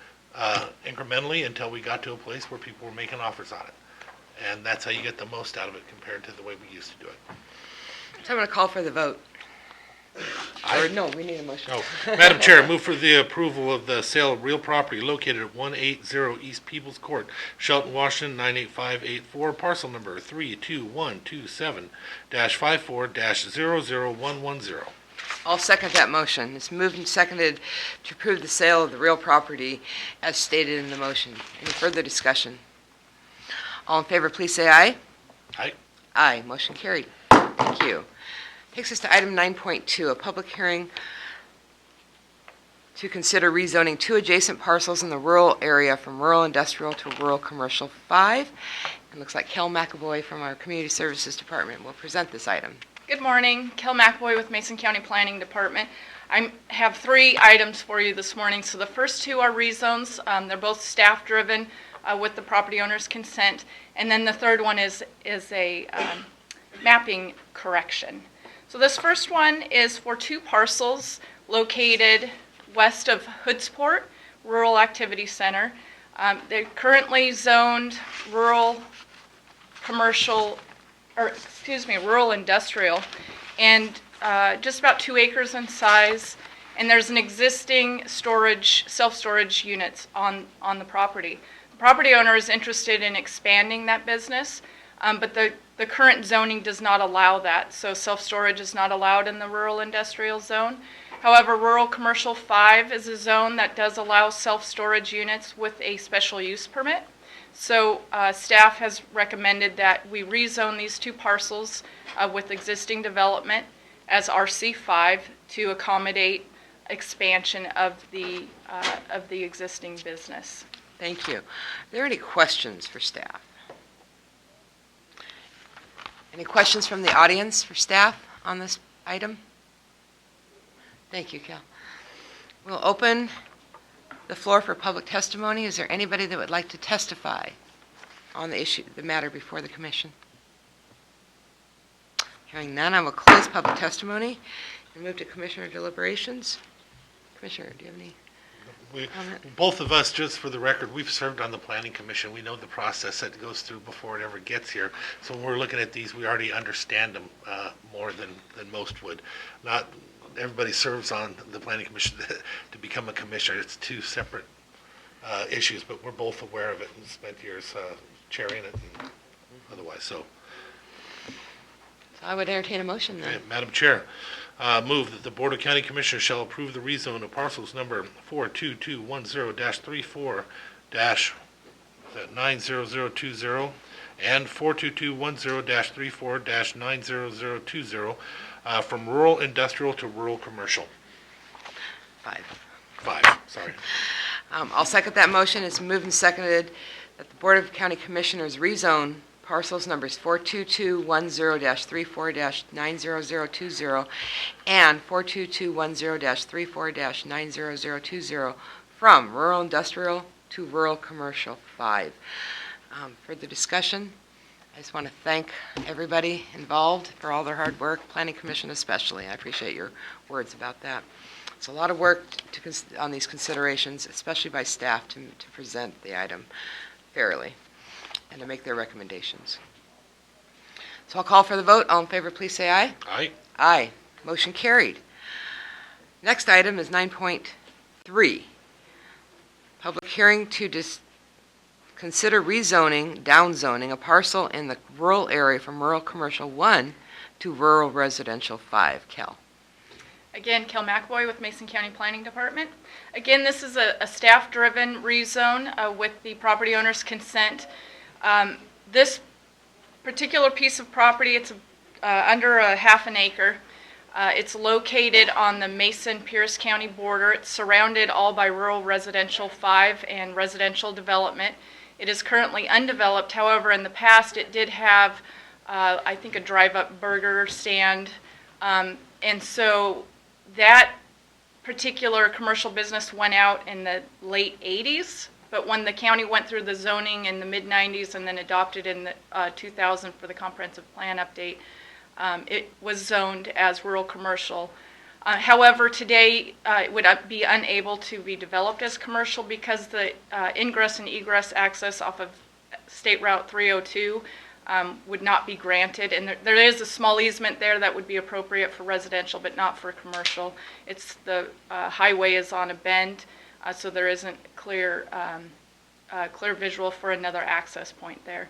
incrementally until we got to a place where people were making offers on it. And that's how you get the most out of it compared to the way we used to do it. So I'm going to call for the vote. No, we need a motion. Oh, Madam Chair, move for the approval of the sale of real property located at 180 East Peoples Court, Shelton, Washington, 98584, parcel number 32127-54-00110. I'll second that motion. It's moved and seconded to approve the sale of the real property as stated in the motion. Any further discussion? All in favor, please say aye. Aye. Aye. Motion carried. Thank you. Takes us to item 9.2, a public hearing to consider rezoning 2 adjacent parcels in the rural area from rural industrial to rural commercial 5. It looks like Kel McAvoy from our Community Services Department will present this item. Good morning, Kel McAvoy with Mason County Planning Department. I have 3 items for you this morning. So the first 2 are rezones. They're both staff-driven with the property owner's consent. And then the third one is a mapping correction. So this first one is for 2 parcels located west of Hoodsport Rural Activity Center. They're currently zoned rural commercial, rural industrial, and just about 2 acres in size. And there's an existing self-storage units on the property. The property owner is interested in expanding that business. But the current zoning does not allow that, so self-storage is not allowed in the rural industrial zone. However, rural commercial 5 is a zone that does allow self-storage units with a special use permit. So staff has recommended that we rezone these two parcels with existing development as RC5 to accommodate expansion of the existing business. Thank you. Are there any questions for staff? Any questions from the audience for staff on this item? Thank you, Cal. We'll open the floor for public testimony. Is there anybody that would like to testify on the issue, the matter before the commission? Hearing none, I will close public testimony and move to commissioner deliberations. Commissioner, do you have any? Both of us, just for the record, we've served on the planning commission. We know the process that goes through before it ever gets here. So when we're looking at these, we already understand them more than most would. Not everybody serves on the planning commission to become a commissioner. It's two separate issues, but we're both aware of it and spent years chairing it and otherwise. So I would entertain a motion then. okay, Madam Chair, move that the Board of County Commissioners shall approve the rezone of parcels number 42210-34-90020 and 42210-34-90020 from rural industrial to rural commercial. 5. Sorry. I'll second that motion. It's moved and seconded that the Board of County Commissioners rezone parcels numbers 42210-34-90020 and 42210-34-90020 from rural industrial to rural commercial 5. Further discussion? I just want to thank everybody involved for all their hard work, Planning Commission especially. I appreciate your words about that. It's a lot of work on these considerations, especially by staff, to present the item fairly and to make their recommendations. So I'll call for the vote. All in favor, please say aye. Aye. Aye. Motion carried. Next item is 9.3. Public hearing to consider rezoning, downzoning a parcel in the rural area from rural commercial 1 to rural residential 5. Cal. Again, Kel McAvoy with Mason County Planning Department. Again, this is a staff-driven rezone with the property owner's consent. This particular piece of property, it's under a half an acre. It's located on the Mason-Pierce County border. It's surrounded all by rural residential 5 and residential development. It is currently undeveloped. However, in the past, it did have, I think, a drive-up burger stand. And so that particular commercial business went out in the late 80s. But when the county went through the zoning in the mid-90s and then adopted in the 2000 for the comprehensive plan update, it was zoned as rural commercial. However, today it would be unable to be developed as commercial because the ingress and egress access off of State Route 302 would not be granted. And there is a small easement there that would be appropriate for residential, but not for commercial. It's the highway is on a bend. So there isn't clear visual for another access point there.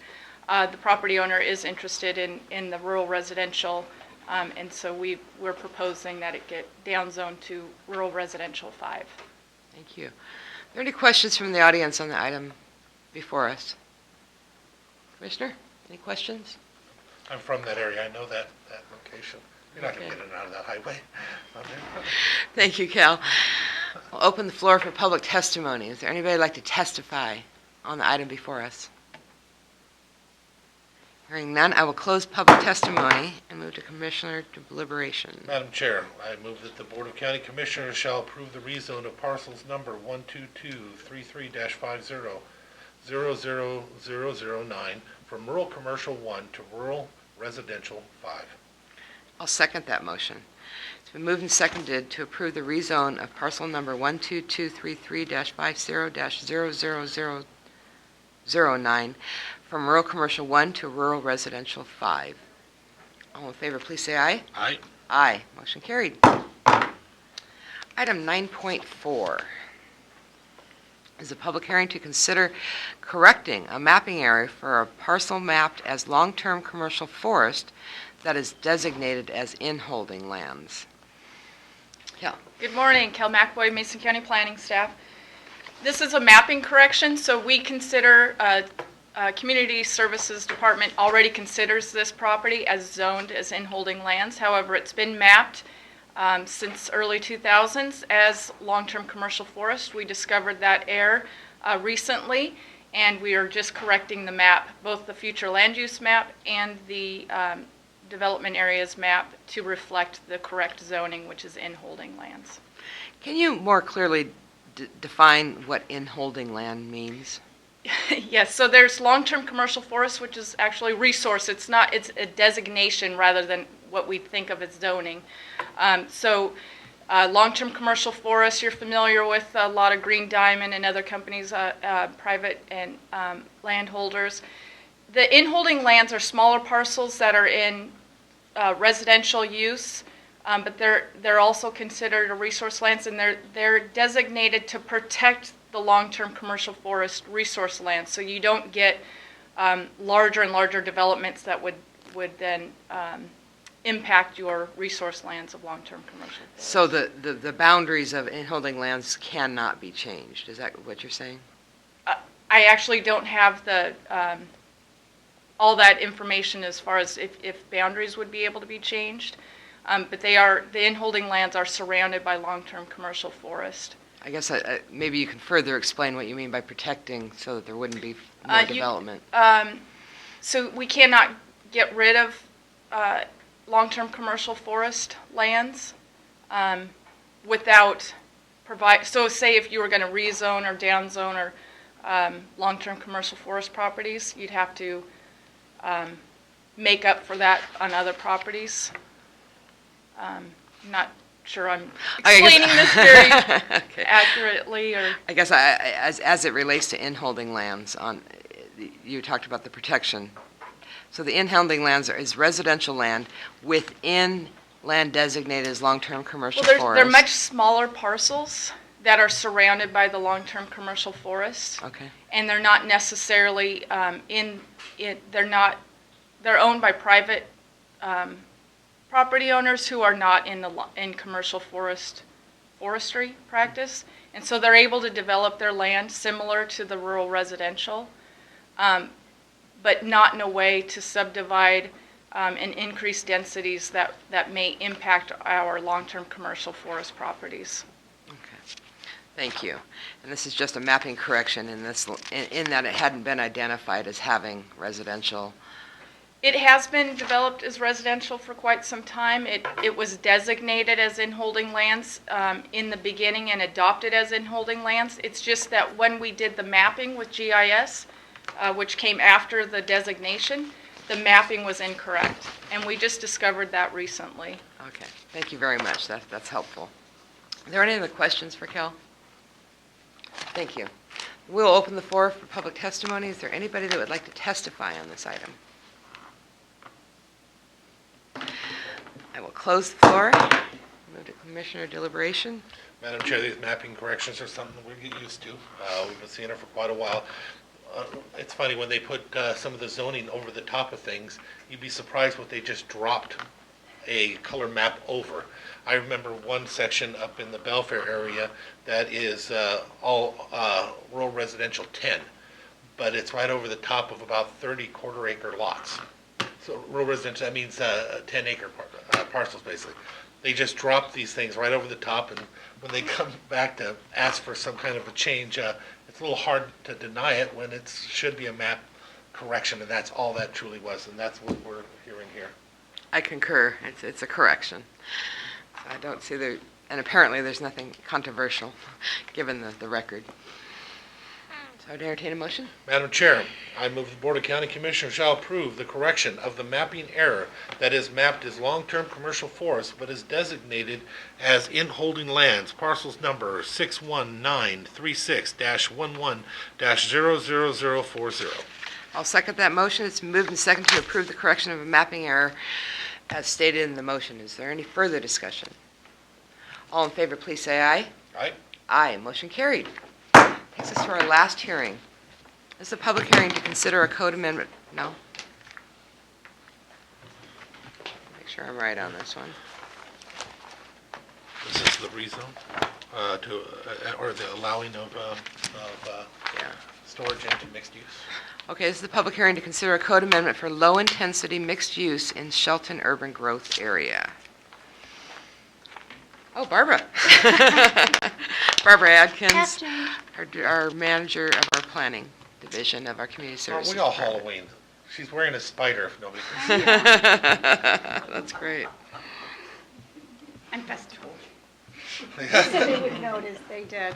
The property owner is interested in the rural residential, and so we're proposing that it get downzoned to rural residential 5. Thank you. Are there any questions from the audience on the item before us? Commissioner, any questions? I'm from that area. I know that location. You're not going to get in and out of that highway. Thank you, Cal. I'll open the floor for public testimony. Is there anybody who'd like to testify on the item before us? Hearing none, I will close public testimony and move to commissioner deliberation. Madam Chair, I move that the Board of County Commissioners shall approve the rezone of parcels number 12233-500009 from rural commercial 1 to rural residential 5. I'll second that motion. It's been moved and seconded to approve the rezone of parcel number 12233-50-00009 from rural commercial 1 to rural residential 5. All in favor, please say aye. Aye. Aye. Motion carried. Item 9.4. is a public hearing to consider correcting a mapping area for a parcel mapped as long-term commercial forest that is designated as in-holding lands. Yeah. Good morning, Kel McBoy, Mason County Planning staff. This is a mapping correction, so we consider, Community Services Department already considers this property as zoned as in-holding lands. However, it's been mapped since early 2000s as long-term commercial forest. We discovered that error recently, and we are just correcting the map, both the future land use map and the development areas map, to reflect the correct zoning, which is in-holding lands. Can you more clearly define what in-holding land means? Yes, so there's long-term commercial forest, which is actually resource. It's a designation rather than what we think of as zoning. Long-term commercial forest, you're familiar with a lot of Green Diamond and other companies, private and landholders. The in-holding lands are smaller parcels that are in residential use, but they're also considered a resource lands, and they're designated to protect the long-term commercial forest resource lands. So you don't get larger and larger developments that would then impact your resource lands of long-term commercial forest. So the boundaries of in-holding lands cannot be changed. Is that what you're saying? I actually don't have the all that information as far as if boundaries would be able to be changed, but the in-holding lands are surrounded by long-term commercial forest. I guess maybe you can further explain what you mean by protecting so that there wouldn't be more development. So we cannot get rid of long-term commercial forest lands without so say if you were going to rezone or downzone or long-term commercial forest properties, you'd have to make up for that on other properties. Not sure I'm explaining this very Okay. accurately, or I guess as it relates to in-holding lands, you talked about the protection. So the in-holding lands is residential land within land designated as long-term commercial forest. They're much smaller parcels that are surrounded by the long-term commercial forest. Okay. And they're not necessarily they're owned by private property owners who are not in commercial forestry practice, and so they're able to develop their land similar to the rural residential, but not in a way to subdivide and increase densities that may impact our long-term commercial forest properties. Okay. Thank you. And this is just a mapping correction in that it hadn't been identified as having residential. It has been developed as residential for quite some time. It was designated as in-holding lands in the beginning and adopted as in-holding lands. It's just that when we did the mapping with GIS, which came after the designation, the mapping was incorrect. And we just discovered that recently. Okay. Thank you very much. That's helpful. Are there any other questions for Kel? Thank you. We'll open the floor for public testimony. Is there anybody that would like to testify on this item? I will close the floor. Move to Commissioner deliberation. Madam Chair, these mapping corrections are something that we get used to. We've been seeing it for quite a while. It's funny, when they put some of the zoning over the top of things, you'd be surprised what they just dropped a color map over. I remember one section up in the Belfair area that is all rural residential 10, but it's right over the top of about 30 quarter-acre lots. So rural residential, that means 10-acre parcels, basically. They just drop these things right over the top, and when they come back to ask for some kind of a change, it's a little hard to deny it when it should be a map correction, and that's all that truly was, and that's what we're hearing here. I concur. It's a correction. So I don't see and apparently there's nothing controversial given the record. So I'd entertain a motion. Madam Chair, I move the Board of County Commissioners shall approve the correction of the mapping error that is mapped as long-term commercial forest but is designated as in-holding lands, parcels number 61936-11-00040. I'll second that motion. It's moved and seconded to approve the correction of a mapping error as stated in the motion. Is there any further discussion? All in favor, please say aye. Aye. Aye. Motion carried. Takes us to our last hearing. This is a public hearing to consider a code amendment. No? Make sure I'm right on this one. This is the rezone, or the allowing of Yeah. storage into mixed use. Okay, this is the public hearing to consider a code amendment for low-intensity mixed use in Shelton urban growth area. Oh, Barbara. Barbara Adkins, our manager of our planning division of our community services. We all department. Halloween. She's wearing a spider if nobody can see. That's great. I'm festival. So they would notice they did.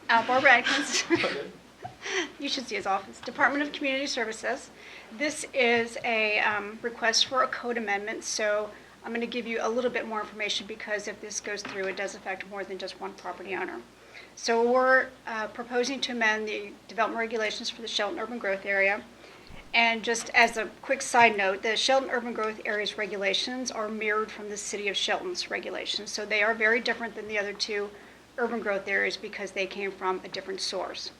Barbara Atkins. You should see his office. Department of Community Services. This is a request for a code amendment, so I'm going to give you a little bit more information because if this goes through, it does affect more than just one property owner. So we're proposing to amend the development regulations for the Shelton urban growth area. And just as a quick side note, the Shelton urban growth area's regulations are mirrored from the city of Shelton's regulations. So they are very different than the other two urban growth areas because they came from a different source.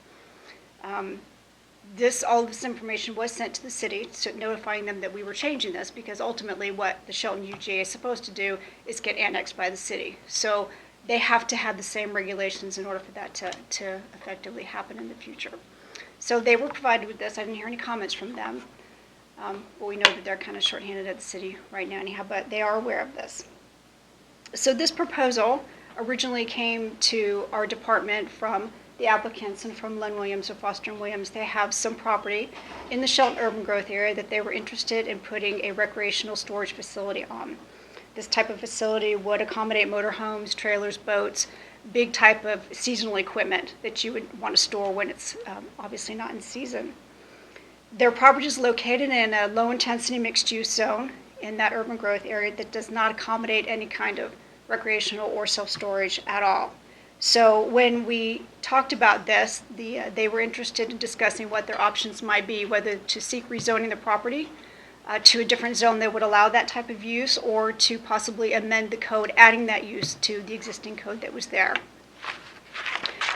All of this information was sent to the city, so notifying them that we were changing this because ultimately what the Shelton UGA is supposed to do is get annexed by the city. So they have to have the same regulations in order for that to effectively happen in the future. So they were provided with this. I didn't hear any comments from them. But we know that they're kind of shorthanded at the city right now anyhow, but they are aware of this. So this proposal originally came to our department from the applicants and from Len Williams or Foster & Williams. They have some property in the Shelton urban growth area that they were interested in putting a recreational storage facility on. This type of facility would accommodate motorhomes, trailers, boats, big type of seasonal equipment that you would want to store when it's obviously not in season. Their property is located in a low-intensity mixed-use zone in that urban growth area that does not accommodate any kind of recreational or self-storage at all. So when we talked about this, they were interested in discussing what their options might be, whether to seek rezoning the property to a different zone that would allow that type of use, or to possibly amend the code, adding that use to the existing code that was there.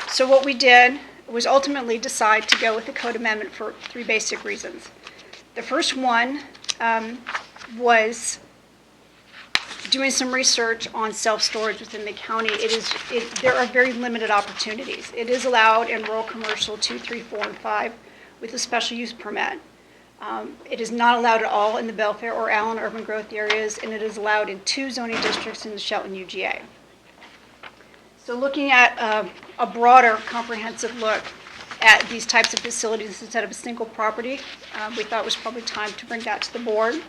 So what we did was ultimately decide to go with the code amendment for three basic reasons. The first one was doing some research on self-storage within the county. There are very limited opportunities. It is allowed in rural commercial 2, 3, 4, and 5 with a special use permit. It is not allowed at all in the Belfair or Allen urban growth areas, and it is allowed in 2 zoning districts in the Shelton UGA. So looking at a broader, comprehensive look at these types of facilities instead of a single property, we thought it was probably time to bring that to the board.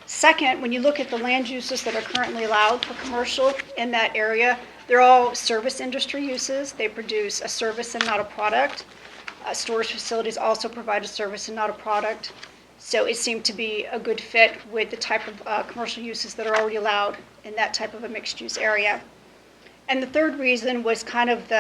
Second, when you look at the land uses that are currently allowed for commercial in that area, they're all service industry uses. They produce a service and not a product. Storage facilities also provide a service and not a product. So it seemed to be a good fit with the type of commercial uses that are already allowed in that type of a mixed-use area. And the third reason was kind of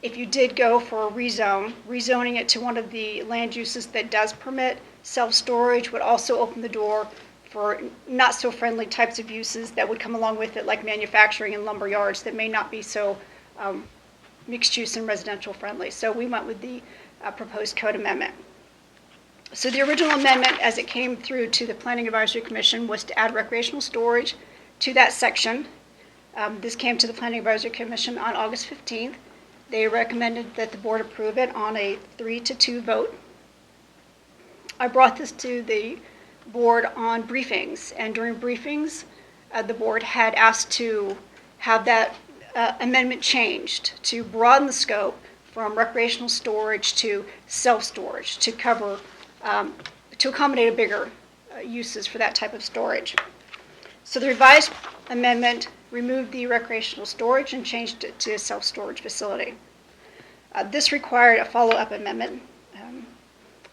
if you did go for a rezoning it to one of the land uses that does permit self-storage would also open the door for not so friendly types of uses that would come along with it, like manufacturing and lumber yards that may not be so mixed use and residential friendly. So we went with the proposed code amendment. So the original amendment as it came through to the Planning Advisory Commission was to add recreational storage to that section. This came to the Planning Advisory Commission on August 15th. They recommended that the board approve it on a 3-2 vote. I brought this to the board on briefings, and during briefings, the board had asked to have that amendment changed to broaden the scope from recreational storage to self-storage to cover, to accommodate a bigger uses for that type of storage. So the revised amendment removed the recreational storage and changed it to a self-storage facility. This required a follow-up amendment.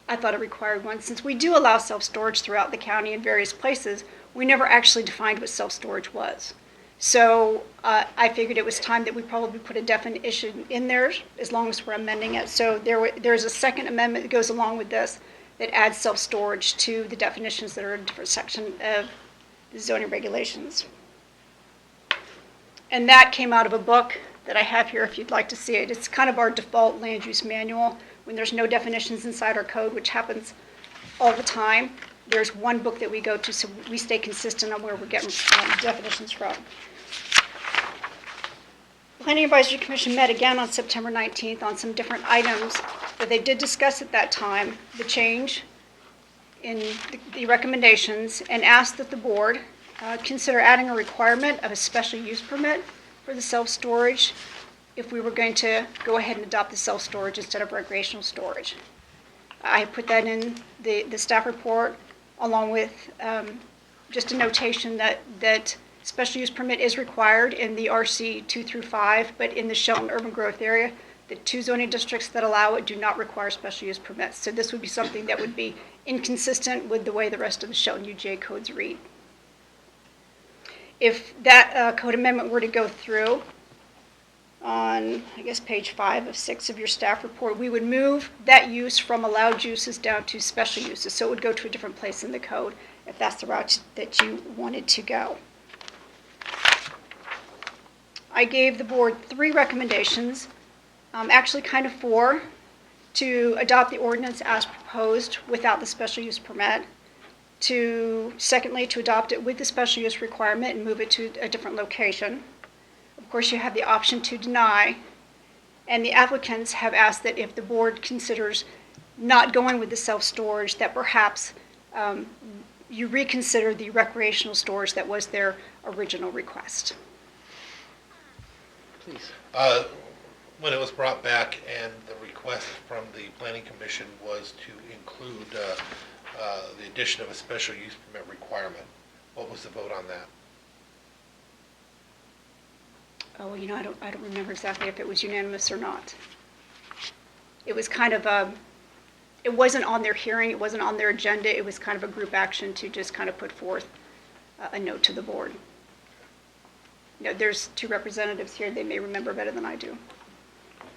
I thought it required one. Since we do allow self-storage throughout the county in various places, we never actually defined what self-storage was. So I figured it was time that we probably put a definition in there as long as we're amending it. So there's a second amendment that goes along with this that adds self-storage to the definitions that are in a different section of the zoning regulations. And that came out of a book that I have here if you'd like to see it. It's kind of our default land use manual when there's no definitions inside our code, which happens all the time. There's one book that we go to so we stay consistent on where we're getting definitions from. Planning Advisory Commission met again on September 19th on some different items, but they did discuss at that time the change in the recommendations and asked that the board consider adding a requirement of a special use permit for the self-storage if we were going to go ahead and adopt the self-storage instead of recreational storage. I put that in the staff report along with just a notation that special use permit is required in the RC 2 through 5, but in the Shelton urban growth area, the 2 zoning districts that allow it do not require special use permits. So this would be something that would be inconsistent with the way the rest of the Shelton UGA codes read. If that code amendment were to go through on, I guess, page 5 of 6 of your staff report, we would move that use from allowed uses down to special uses. So it would go to a different place in the code if that's the route that you wanted to go. I gave the board 3 recommendations, actually kind of 4, to adopt the ordinance as proposed without the special use permit, secondly, to adopt it with the special use requirement and move it to a different location. Of course, you have the option to deny, and the applicants have asked that if the board considers not going with the self-storage, that perhaps you reconsider the recreational storage that was their original request. Please. When it was brought back and the request from the Planning Commission was to include the addition of a special use permit requirement, what was the vote on that? Oh, you know, I don't remember exactly if it was unanimous or not. It was kind of it wasn't on their hearing, it wasn't on their agenda, it was kind of a group action to just kind of put forth a note to the board. You know, there's 2 representatives here, they may remember better than I do.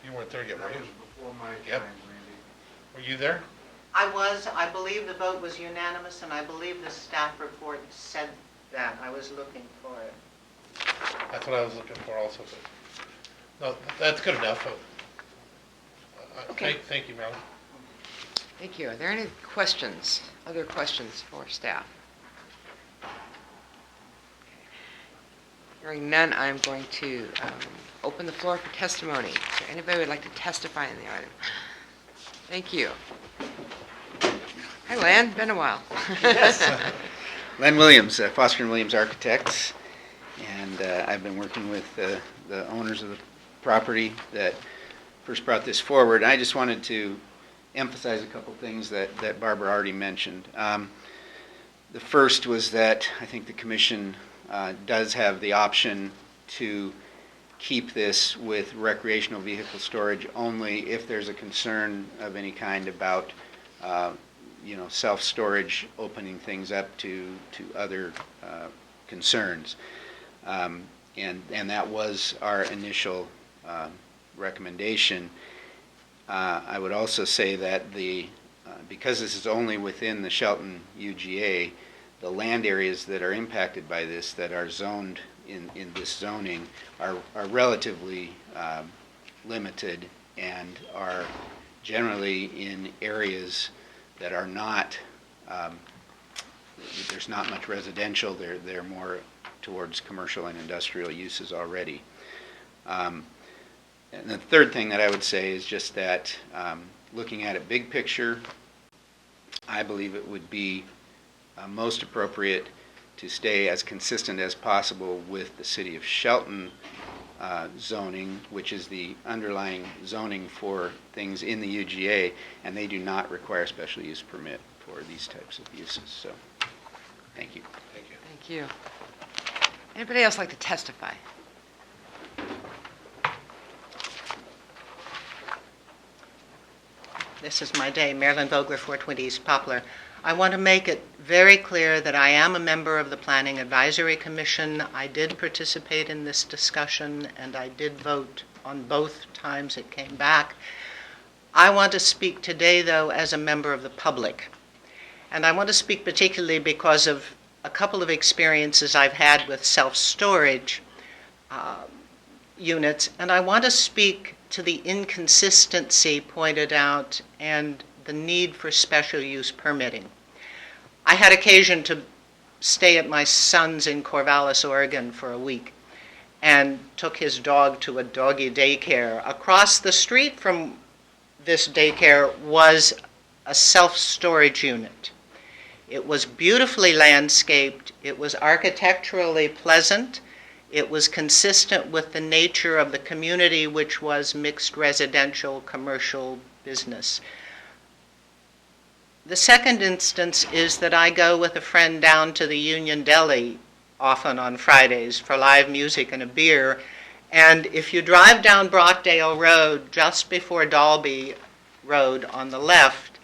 You weren't there yet, were you? Before my Yep. time, Randy. Were you there? I believe the vote was unanimous, and I believe the staff report said that. I was looking for it. That's what I was looking for also. But no, that's good enough. Okay. Thank you, Marilyn. Thank you. Are there any questions, other questions for staff? Hearing none, I'm going to open the floor for testimony. Is there anybody who would like to testify in the item? Thank you. Hi, Len. Been a while. Len Williams, Foster & Williams Architects, and I've been working with the owners of the property that first brought this forward. I just wanted to emphasize a couple things that Barbara already mentioned. The first was that I think the commission does have the option to keep this with recreational vehicle storage only if there's a concern of any kind about self-storage opening things up to other concerns. And that was our initial recommendation. I would also say that because this is only within the Shelton UGA, the land areas that are impacted by this, that are zoned in this zoning, are relatively limited and are generally in areas that are not, there's not much residential, they're more towards commercial and industrial uses already. And the third thing that I would say is just that looking at it big picture, I believe it would be most appropriate to stay as consistent as possible with the City of Shelton zoning, which is the underlying zoning for things in the UGA, and they do not require special use permit for these types of uses. So, thank you. Thank you. Thank you. Anybody else like to testify? This is my day. Marilyn Vogler, 420 East Poplar. I want to make it very clear that I am a member of the Planning Advisory Commission. I did participate in this discussion, and I did vote on both times it came back. I want to speak today, though, as a member of the public. And I want to speak particularly because of a couple of experiences I've had with self-storage. units, and I want to speak to the inconsistency pointed out and the need for special use permitting. I had occasion to stay at my son's in Corvallis, Oregon for a week, and took his dog to a doggy daycare. Across the street from this daycare was a self-storage unit. It was beautifully landscaped, it was architecturally pleasant, it was consistent with the nature of the community, which was mixed residential, commercial, business. The second instance is that I go with a friend down to the Union Deli often on Fridays for live music and a beer, and if you drive down Brockdale Road, just before Dalby Road on the left,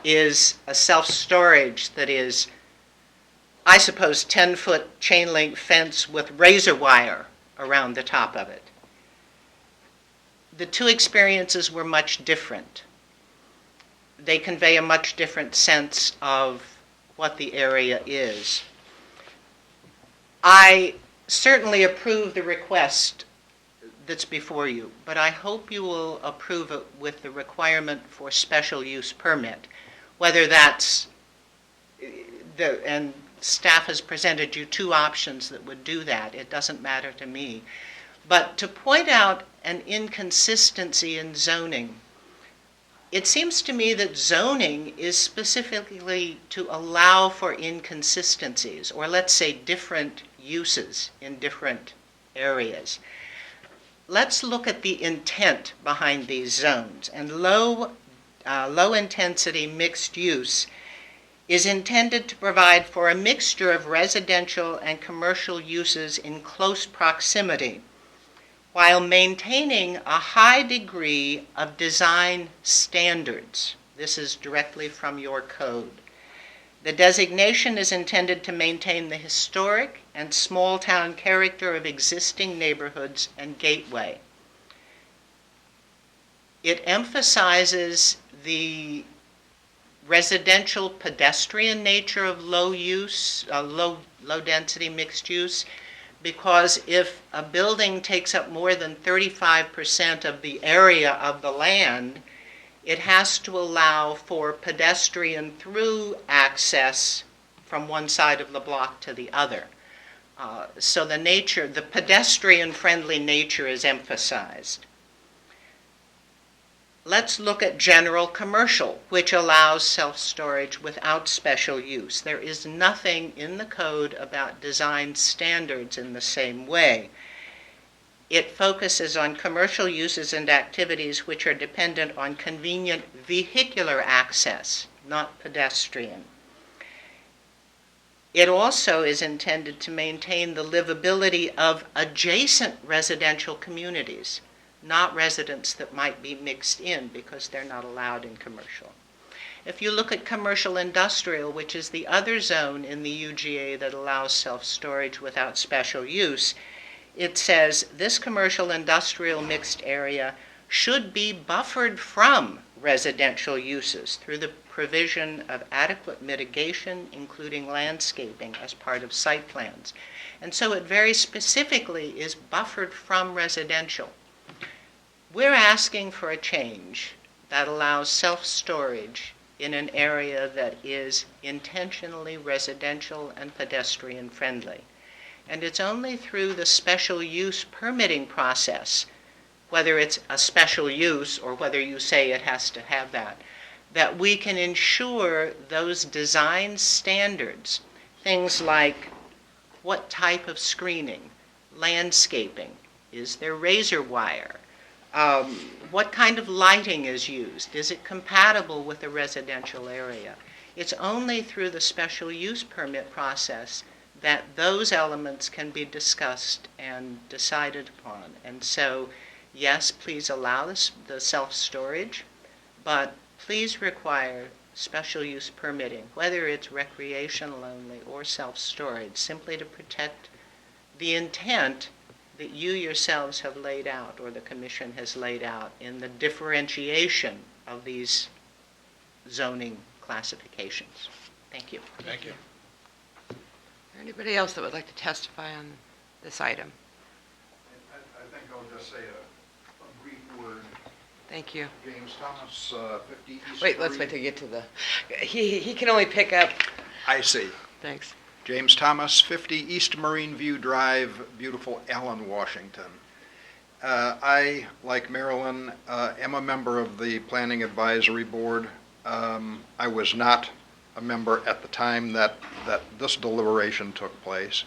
is a self-storage that is, I suppose, 10-foot chain link fence with razor wire around the top of it. The two experiences were much different. They convey a much different sense of what the area is. I certainly approve the request that's before you, but I hope you will approve it with the requirement for special use permit, whether that's, and staff has presented you two options that would do that. It doesn't matter to me. But to point out an inconsistency in zoning, it seems to me that zoning is specifically to allow for inconsistencies, or let's say different uses in different areas. Let's look at the intent behind these zones. And low-intensity mixed use is intended to provide for a mixture of residential and commercial uses in close proximity, while maintaining a high degree of design standards. This is directly from your code. The designation is intended to maintain the historic and small-town character of existing neighborhoods and gateway. It emphasizes the residential pedestrian nature of low-density mixed use, because if a building takes up more than 35% of the area of the land, it has to allow for pedestrian through access from one side of the block to the other. So the pedestrian-friendly nature is emphasized. Let's look at general commercial, which allows self-storage without special use. There is nothing in the code about design standards in the same way. It focuses on commercial uses and activities which are dependent on convenient vehicular access, not pedestrian. It also is intended to maintain the livability of adjacent residential communities, not residents that might be mixed in because they're not allowed in commercial. If you look at commercial industrial, which is the other zone in the UGA that allows self-storage without special use, it says this commercial industrial mixed area should be buffered from residential uses through the provision of adequate mitigation, including landscaping as part of site plans. And so it very specifically is buffered from residential. We're asking for a change that allows self-storage in an area that is intentionally residential and pedestrian friendly. And it's only through the special use permitting process, whether it's a special use or whether you say it has to have that we can ensure those design standards, things like what type of screening, landscaping, is there razor wire, what kind of lighting is used, is it compatible with the residential area. It's only through the special use permit process that those elements can be discussed and decided upon. And so, yes, please allow the self-storage, but please require special use permitting, whether it's recreational only or self-storage, simply to protect the intent that you yourselves have laid out, or the Commission has laid out, in the differentiation of these zoning classifications. Thank you. Thank you. Is there anybody else that would like to testify on this item? I think I'll just say a brief word. Thank you. James Thomas, 50 East Wait, let's Marine- wait till you get to the, he can only pick up, I see. thanks. James Thomas, 50 East Marine View Drive, beautiful Allen, Washington. I, like Marilyn, am a member of the Planning Advisory Board. I was not a member at the time that this deliberation took place.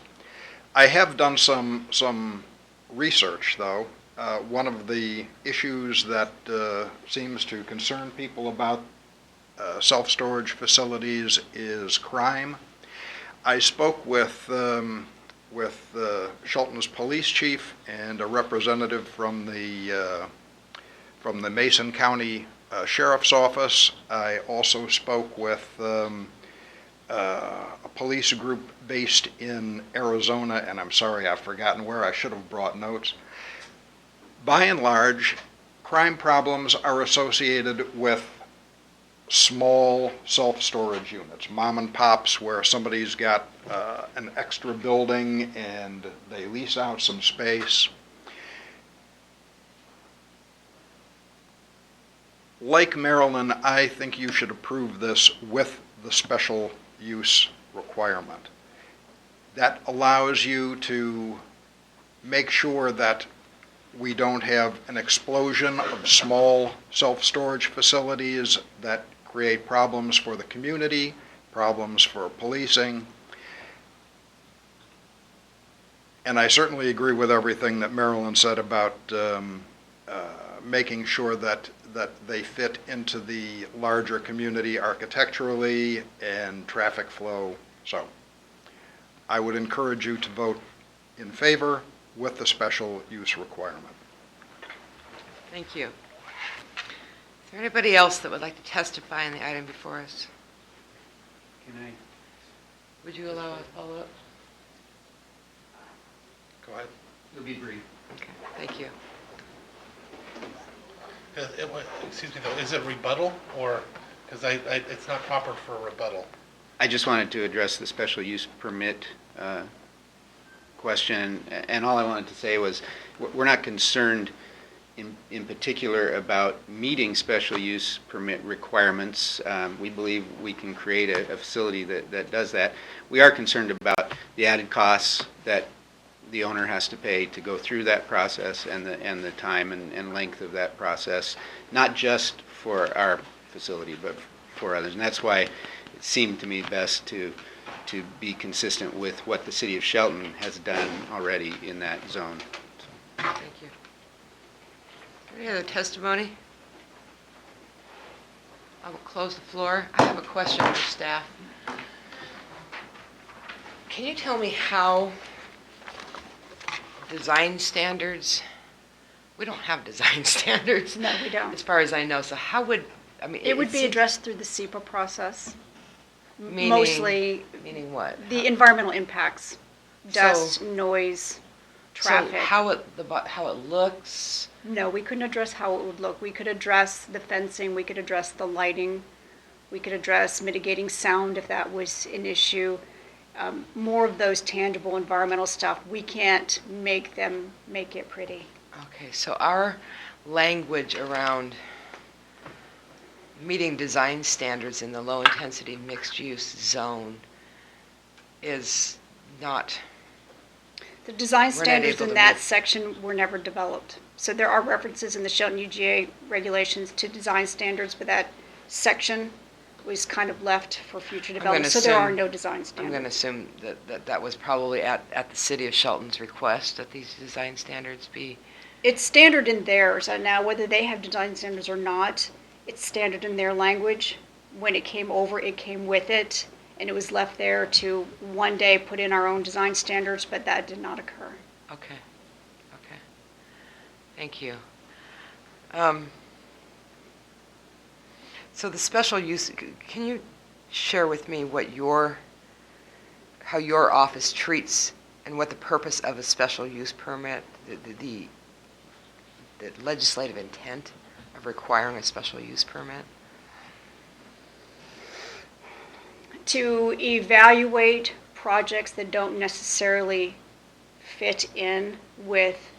I have done some research, though. One of the issues that seems to concern people about self-storage facilities is crime. I spoke with Shelton's police chief and a representative from the Mason County Sheriff's Office. I also spoke with a police group based in Arizona, and I'm sorry I've forgotten where. I should have brought notes. By and large, crime problems are associated with small self-storage units, mom and pops, where somebody's got an extra building and they lease out some space. Like Maryland, I think you should approve this with the special use requirement. That allows you to make sure that we don't have an explosion of small self-storage facilities that create problems for the community, problems for policing. And I certainly agree with everything that Marilyn said about making sure that they fit into the larger community architecturally and traffic flow. So I would encourage you to vote in favor with the special use requirement. Thank you. Is there anybody else that would like to testify on the item before us? Can I? Would you allow a follow-up? Go ahead. It'll be brief. Okay, thank you. Excuse me, though, is it rebuttal, or, because it's not proper for a rebuttal? I just wanted to address the special use permit question, and all I wanted to say was, we're not concerned in particular about meeting special use permit requirements. We believe we can create a facility that does that. We are concerned about the added costs that the owner has to pay to go through that process, and the time and length of that process, not just for our facility, but for others. And that's why it seemed to me best to be consistent with what the city of Shelton has done already in that zone. Thank you. Any other testimony? I will close the floor. I have a question for staff. Can you tell me how design standards, we don't have design standards. No, we don't. As far as I know, so how would, I mean. It would be seems- addressed through the SEPA process. Meaning- Mostly Meaning what? the environmental impacts, dust, So- noise, traffic. So how it looks, No, we couldn't address how it would look. We could address the fencing, we could address the lighting, we could address mitigating sound if that was an issue. More of those tangible environmental stuff, we can't make it pretty. okay, so our language around meeting design standards in the low-intensity mixed-use zone is not, The design We're not standards able in to that make- section were never developed. So there are references in the Shelton UGA regulations to design standards, but that section was kind of left for future gonna development. So there are assume- no design I'm going to standards. assume that was probably at the city of Shelton's request that these design standards be, It's standard in theirs, and now whether they have design standards or not, it's standard in their language. When it came over, it came with it, and it was left there to one day put in our own design standards, but that did not occur. okay. Thank you. So the special use, can you share with me how your office treats and what the purpose of a special use permit, the legislative intent of requiring a special use permit? To evaluate projects that don't necessarily fit in with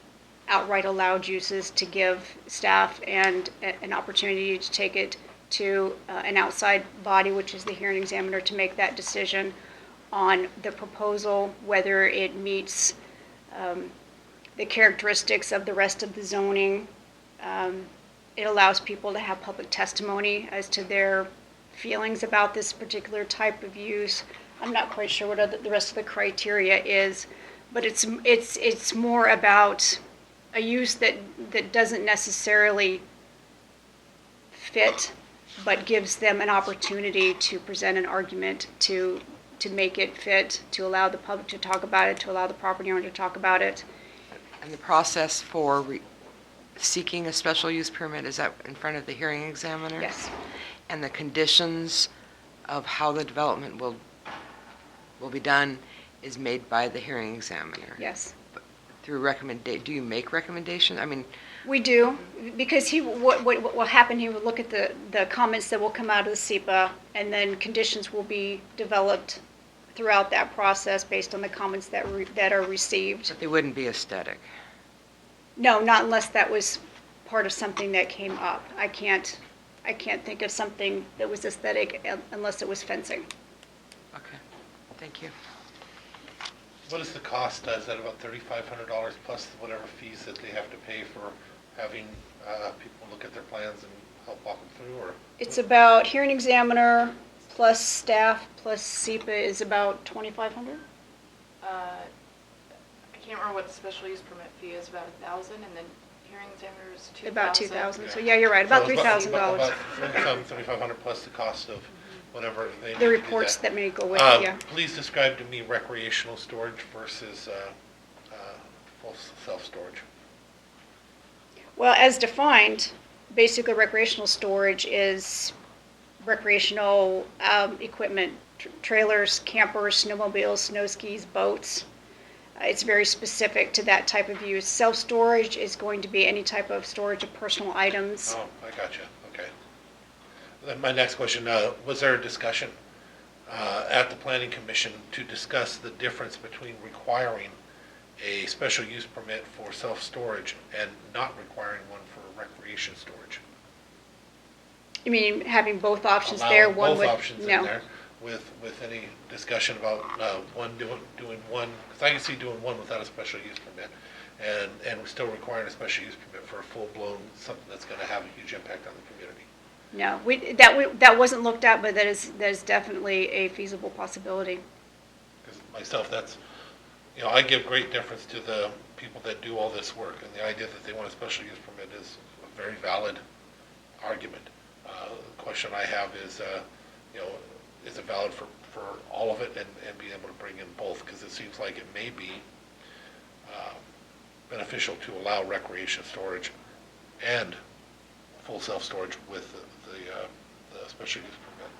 outright allowed uses, to give staff and an opportunity to take it to an outside body, which is the hearing examiner, to make that decision on the proposal, whether it meets the characteristics of the rest of the zoning. It allows people to have public testimony as to their feelings about this particular type of use. I'm not quite sure what the rest of the criteria is, but it's more about a use that doesn't necessarily fit, but gives them an opportunity to present an argument to make it fit, to allow the public to talk about it, to allow the property owner to talk about it. And the process for seeking a special use permit, is that in front of the hearing examiner? Yes. And the conditions of how the development will be done is made by the hearing examiner? Yes. Through do you make recommendations? I mean, We do, because what will happen, he will look at the comments that will come out of the SEPA, and then conditions will be developed throughout that process based on the comments that are received. but they wouldn't be aesthetic. No, not unless that was part of something that came up. I can't think of something that was aesthetic unless it was fencing. Okay, thank you. What is the cost? Is that about $3,500 plus whatever fees that they have to pay for having people look at their plans and help walk them through, or? It's about hearing examiner plus staff plus SEPA is about $2,500. I can't remember what the special use permit fee is, about $1,000, and then hearing examiner is $2,000. About $2,000. So yeah, you're right, about So $3,000. About $3,500 plus the cost of whatever they need to The do reports that may go with it, yeah. Please describe to me recreational storage versus full self-storage. Well, as defined, basically recreational storage is recreational equipment, trailers, campers, snowmobiles, snow skis, boats. It's very specific to that type of use. Self-storage is going to be any type of storage of personal items. Oh, I gotcha, okay. Then my next question, was there a discussion at the Planning Commission to discuss the difference between requiring a special use permit for self-storage and not requiring one for recreation storage? You mean having both options there? Allowing One both would options in no. there with any discussion about one doing one, because I can see doing one without a special use permit and still requiring a special use permit for a full-blown, something that's going to have a huge impact on the community. No, that wasn't looked at, but that is definitely a feasible possibility. Because myself, that's, I give great deference to the people that do all this work, and the idea that they want a special use permit is a very valid argument. The question I have is, is it valid for all of it and being able to bring in both? Because it seems like it may be beneficial to allow recreation storage and full self-storage with the special use permit.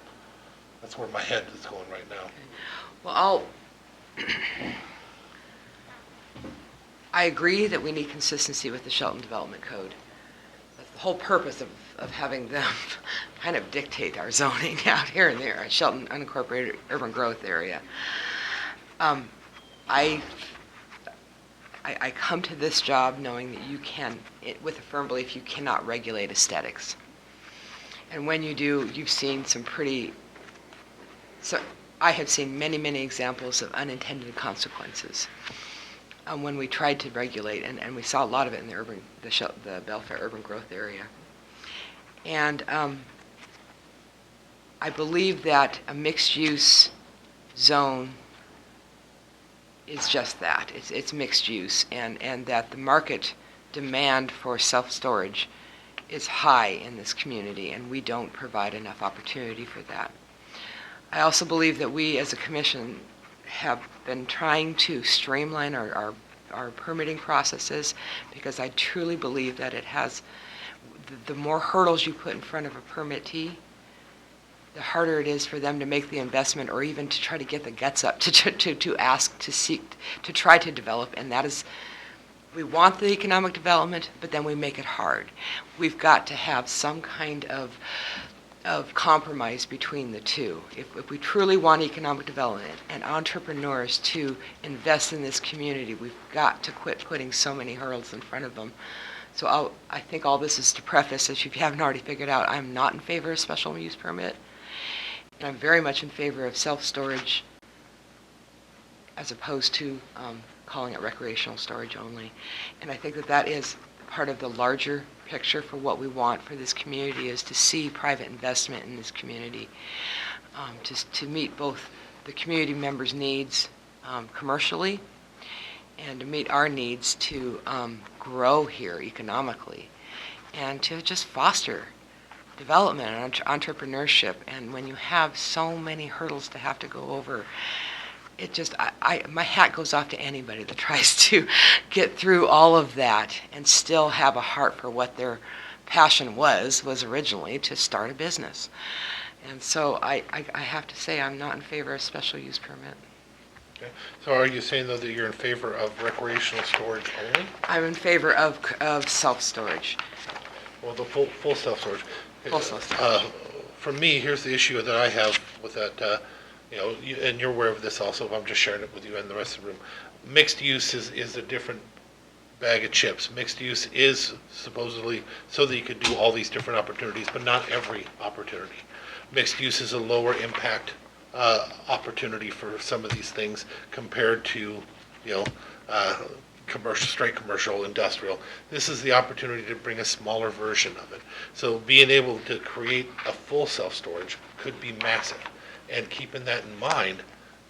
That's where my head is going right now. Well, I agree that we need consistency with the Shelton Development Code. That's the whole purpose of having them kind of dictate our zoning out here and there, Shelton unincorporated urban growth area. I come to this job knowing that you can, with a firm belief, you cannot regulate aesthetics. And when you do, you've seen some I have seen many, many examples of unintended consequences when we tried to regulate, and we saw a lot of it in the Belfair urban growth area. And I believe that a mixed-use zone is just that. It's mixed use, and that the market demand for self-storage is high in this community, and we don't provide enough opportunity for that. I also believe that we as a commission have been trying to streamline our permitting processes, because I truly believe that it has, the more hurdles you put in front of a permittee, the harder it is for them to make the investment or even to try to get the guts up to ask, to seek, to try to develop. And that is, we want the economic development, but then we make it hard. We've got to have some kind of of compromise between the two. If we truly want economic development and entrepreneurs to invest in this community, we've got to quit putting so many hurdles in front of them. So I think all this is to preface, if you haven't already figured out, I'm not in favor of special use permit. And I'm very much in favor of self-storage as opposed to calling it recreational storage only. And I think that that is part of the larger picture for what we want for this community, is to see private investment in this community, to meet both the community members' needs commercially and to meet our needs to grow here economically and to just foster development and entrepreneurship. And when you have so many hurdles to have to go over, it just, my hat goes off to anybody that tries to get through all of that and still have a heart for what their passion was originally to start a business. And so I have to say I'm not in favor of special use permit. Okay. So are you saying, though, that you're in favor of recreational storage only? I'm in favor of self-storage. Well, the full self-storage. Full self-storage. For me, here's the issue that I have with that, and you're aware of this also, but I'm just sharing it with you and the rest of the room. Mixed use is a different bag of chips. Mixed use is supposedly so that you could do all these different opportunities, but not every opportunity. Mixed use is a lower impact opportunity for some of these things compared to, commercial, straight commercial, industrial. This is the opportunity to bring a smaller version of it. So being able to create a full self-storage could be massive. And keeping that in mind,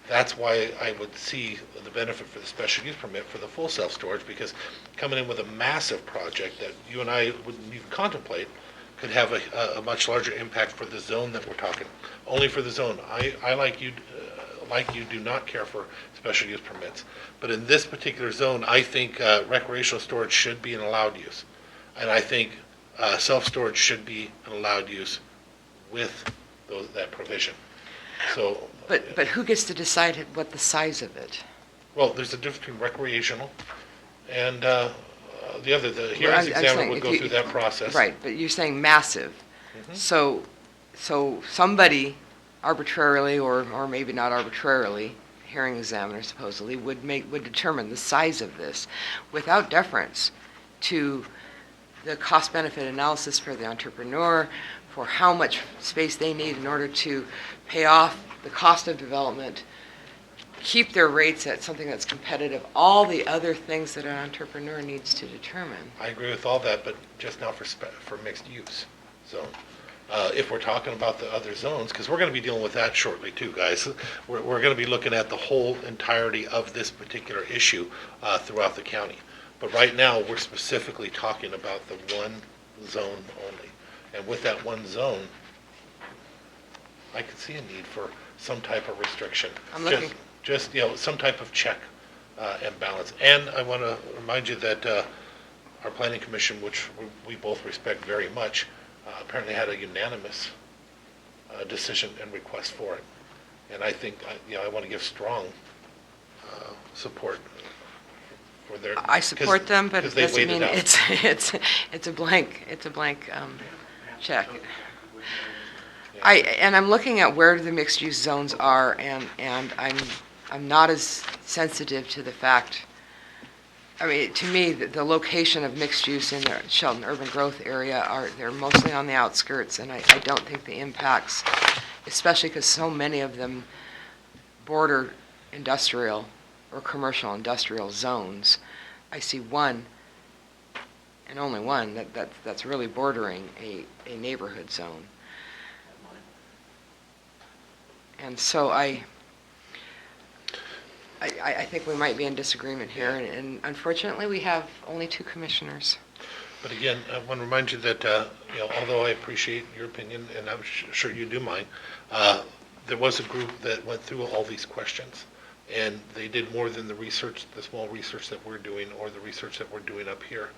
that's why I would see the benefit for the special use permit for the full self-storage, because coming in with a massive project that you and I wouldn't even contemplate could have a much larger impact for the zone that we're talking. Only for the zone. I like you do not care for special use permits. But in this particular zone, I think recreational storage should be an allowed use. And I think self-storage should be an allowed use with that provision. So. But who gets to decide what the size of it? Well, there's a difference between recreational and the other. The hearings examiner would go through that process. Right, but you're saying massive. Mm-hmm. So somebody arbitrarily, or maybe not arbitrarily, hearing examiner supposedly, would determine the size of this without deference to the cost-benefit analysis for the entrepreneur, for how much space they need in order to pay off the cost of development, keep their rates at something that's competitive, all the other things that an entrepreneur needs to determine. I agree with all that, but just now for mixed use zone. If we're talking about the other zones, because we're going to be dealing with that shortly too, guys. We're going to be looking at the whole entirety of this particular issue throughout the county. But right now, we're specifically talking about the one zone only. And with that one zone, I could see a need for some type of restriction. I'm looking. Just some type of check and balance. And I want to remind you that our planning commission, which we both respect very much, apparently had a unanimous decision and request for it. And I think, I want to give strong support for their. I support them, but it doesn't mean it's a blank check. I'm looking at where the mixed-use zones are, and I'm not as sensitive to the fact. I mean, to me, the location of mixed use in the Shelton urban growth area they're mostly on the outskirts, and I don't think the impacts, especially because so many of them border industrial or commercial industrial zones. I see one, and only one, that's really bordering a neighborhood zone. And so I think we might be in disagreement here, and unfortunately, we have only 2 commissioners. But again, I want to remind you that, although I appreciate your opinion, and I'm sure you do mine, there was a group that went through all these questions, and they did more than the small research that we're doing, or the research that we're doing up here.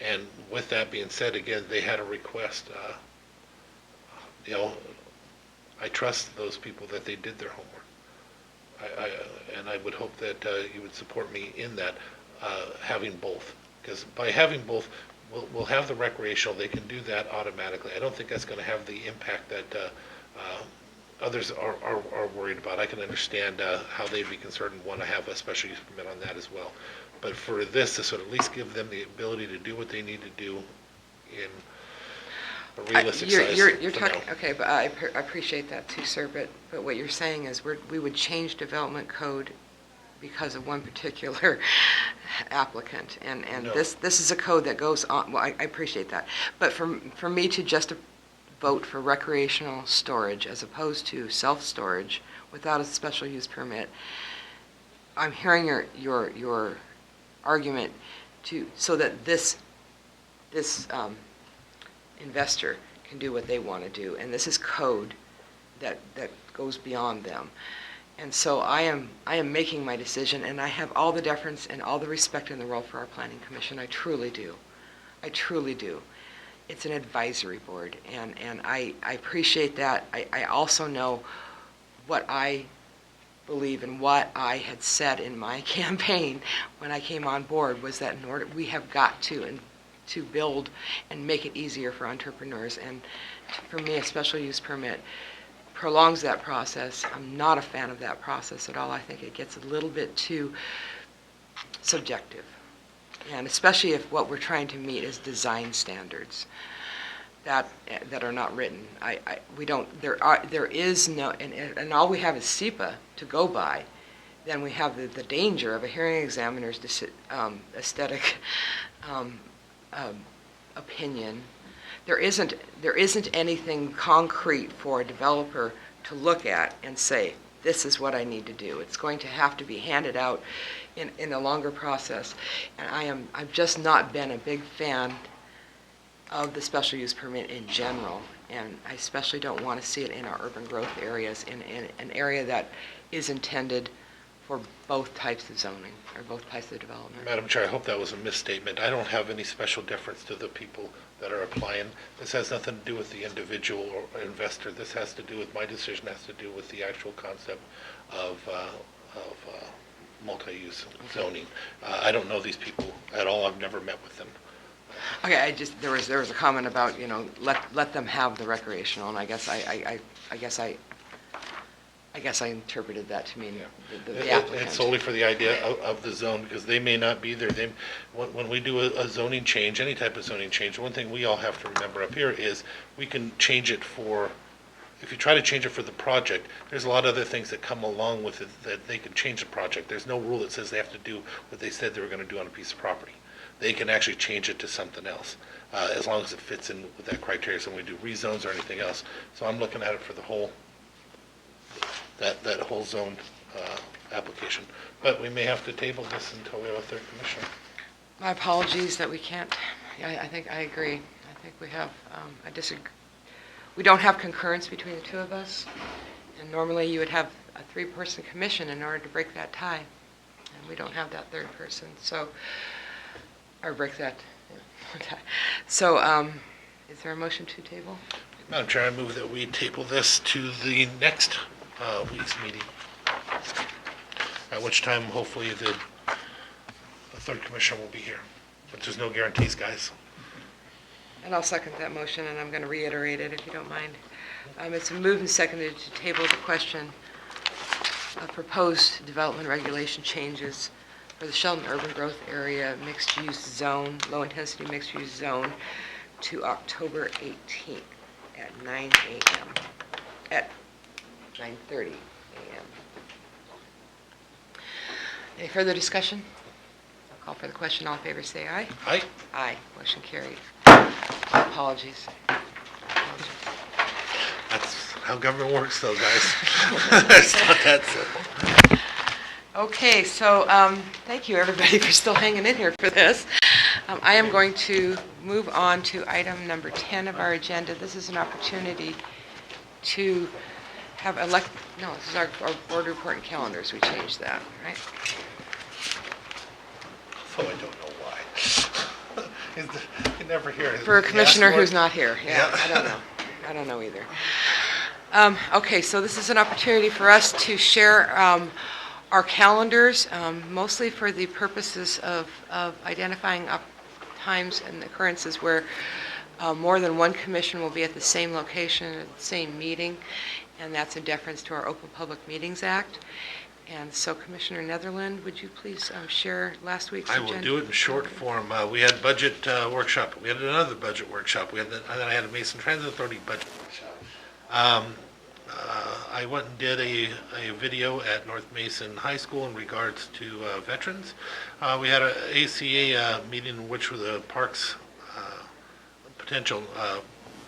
And with that being said, again, they had a request. I trust those people that they did their homework. And I would hope that you would support me in that, having both. Because by having both, we'll have the recreational, they can do that automatically. I don't think that's going to have the impact that others are worried about. I can understand how they'd be concerned and want to have a special use permit on that as well. But for this, to sort of at least give them the ability to do what they need to do in a realistic size. You're for talking, now. okay, but I appreciate that too, sir, but what you're saying is we would change development code because of one particular applicant, and No. this is a code that goes on, well, I appreciate that, but for me to just vote for recreational storage as opposed to self-storage without a special use permit, I'm hearing your argument so that this investor can do what they want to do, and this is code that goes beyond them. And so I am making my decision, and I have all the deference and all the respect in the world for our planning commission. I truly do. I truly do. It's an advisory board, and I appreciate that. I also know what I believe and what I had said in my campaign when I came on board was that in order, we have got to build and make it easier for entrepreneurs. And for me, a special use permit prolongs that process. I'm not a fan of that process at all. I think it gets a little bit too subjective. And especially if what we're trying to meet is design standards that are not written. There is no, and all we have is SEPA to go by. Then we have the danger of a hearing examiner's aesthetic opinion. There isn't anything concrete for a developer to look at and say, this is what I need to do. It's going to have to be handed out in a longer process. And I've just not been a big fan of the special use permit in general. And I especially don't want to see it in our urban growth areas, in an area that is intended for both types of zoning, or both types of development. Madam Chair, I hope that was a misstatement. I don't have any special deference to the people that are applying. This has nothing to do with the individual or investor. This has to do with, my decision has to do with the actual concept of multi-use zoning. I don't know these people at all. I've never met with them. Okay, there was a comment about, let them have the recreational, and I guess I interpreted that to mean the applicant. It's solely for the idea of the zone, because they may not be there. When we do a zoning change, any type of zoning change, one thing we all have to remember up here is we can change it if you try to change it for the project, there's a lot of other things that come along with it that they can change the project. There's no rule that says they have to do what they said they were going to do on a piece of property. They can actually change it to something else, as long as it fits in with that criteria. So when we do rezones or anything else. So I'm looking at it for the whole, that whole zone application. But we may have to table this until we have a third commissioner. My apologies that we can't, I think I agree. I think we have, I disagree. We don't have concurrence between the two of us, and normally you would have a three-person commission in order to break that tie, and we don't have that third person, so, or break that tie. So, is there a motion to table? Madam Chair, I move that we table this to the next week's meeting, at which time hopefully the third commissioner will be here. But there's no guarantees, guys. And I'll second that motion, and I'm going to reiterate it if you don't mind. It's moved and seconded to table the question of proposed development regulation changes for the Shelton Urban Growth Area mixed-use zone, low-intensity mixed-use zone, to October 18th at 9 a.m. At 9:30 a.m. Any further discussion? I'll call for the question. All in favor, say aye. Aye. Aye. Motion carried. Apologies. That's how government works, though, guys. It's not that simple. Okay, so thank you, everybody, for still hanging in here for this. I am going to move on to item number 10 of our agenda. This is an opportunity to have this is our board report and calendars. We changed that, right? So I don't know why. You never hear it. For a commissioner Yes, who's what? not here. Yeah, Yeah. I don't know. I don't know either. Okay, so this is an opportunity for us to share our calendars, mostly for the purposes of identifying times and occurrences where more than one commission will be at the same location at the same meeting, and that's in deference to our Open Public Meetings Act. And so, Commissioner Netherland, would you please share last week's I agenda? will do it in short form. We had budget workshop. We had another budget workshop. And then I had a Mason Transit Authority budget workshop. I went and did a video at North Mason High School in regards to veterans. We had an ACA meeting in which the parks, potential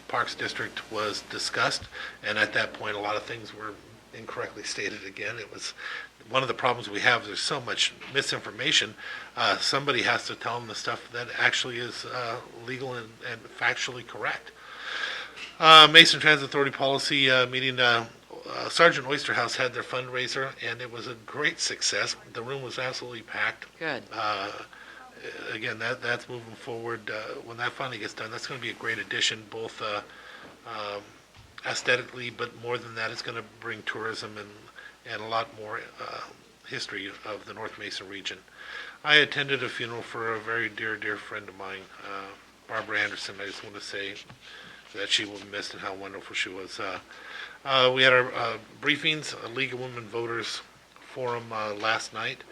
parks district was discussed, and at that point a lot of things were incorrectly stated again. It was one of the problems we have. There's so much misinformation. Somebody has to tell them the stuff that actually is legal and factually correct. Mason Transit Authority policy meeting, Sergeant Oysterhouse had their fundraiser, and it was a great success. The room was absolutely packed. Good. Again, that's moving forward. When that finally gets done, that's going to be a great addition, both aesthetically, but more than that, it's going to bring tourism and a lot more history of the North Mesa region. I attended a funeral for a very dear friend of mine, Barbara Anderson. I just want to say that she will be missed and how wonderful she was. We had our briefings, a League of Women Voters forum last night.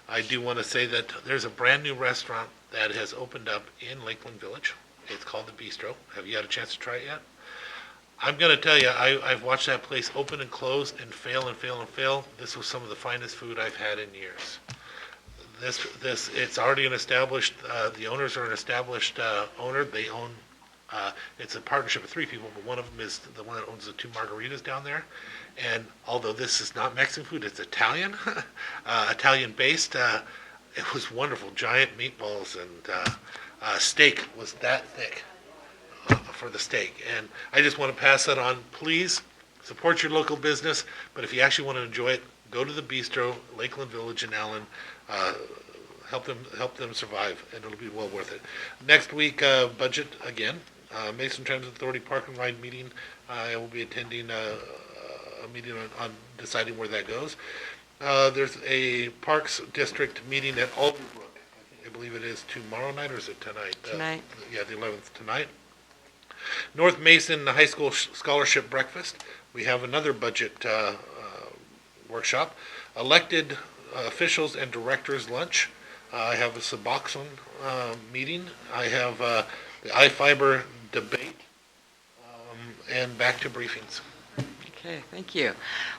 I do want to say that there's a brand new restaurant that has opened up in Lakeland Village. It's called The Bistro. Have you had a chance to try it yet? I'm going to tell you, I've watched that place open and close and fail and fail and fail. This was some of the finest food I've had in years. It's already an established, the owners are an established owner. They own, it's a partnership of three people, but one of them is the one that owns the two margaritas down there. And although this is not Mexican food, it's Italian, Italian-based. It was wonderful. Giant meatballs and steak was that thick for the steak. And I just want to pass that on. Please support your local business, but if you actually want to enjoy it, go to the Bistro, Lakeland Village in Allen. Help them survive, and it'll be well worth it. Next week, budget again. Mason Transit Authority Park and Ride meeting. I will be attending a meeting on deciding where that goes. There's a Parks District meeting at Alderbrook. I believe it is tomorrow night, or is it tonight? Tonight. Yeah, the 11th tonight. North Mason High School Scholarship Breakfast. We have another budget workshop. Elected officials and directors lunch. I have a Suboxone meeting. I have the iFiber debate, and back to briefings. Okay, thank you.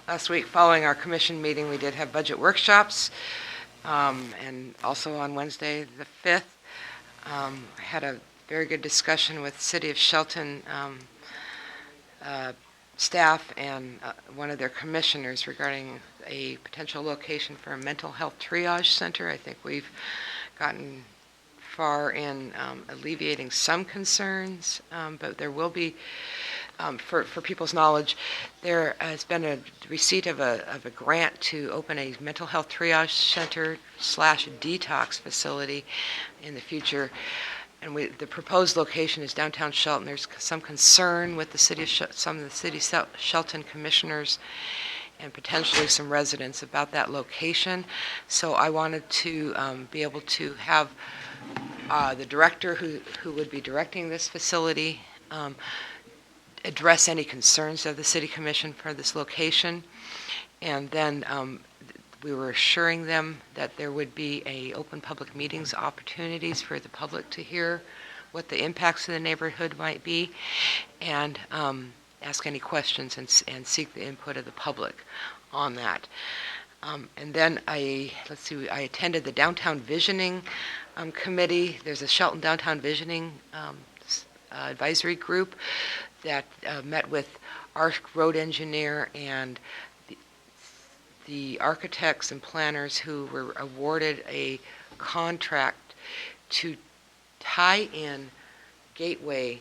Last week, following our commission meeting, we did have budget workshops, and also on Wednesday, the 5th, I had a very good discussion with City of Shelton staff and one of their commissioners regarding a potential location for a mental health triage center. I think we've gotten far in alleviating some concerns, but there will be, for people's knowledge, there has been a receipt of a grant to open a mental health triage center / detox facility in the future. And the proposed location is downtown Shelton. There's some concern with the city of some of the city Shelton commissioners and potentially some residents about that location. So I wanted to be able to have the director who would be directing this facility address any concerns of the city commission for this location. And then we were assuring them that there would be open public meetings opportunities for the public to hear what the impacts of the neighborhood might be, and ask any questions and seek the input of the public on that. And then I attended the Downtown Visioning Committee. There's a Shelton Downtown Visioning advisory group that met with our road engineer and the architects and planners who were awarded a contract to tie in Gateway,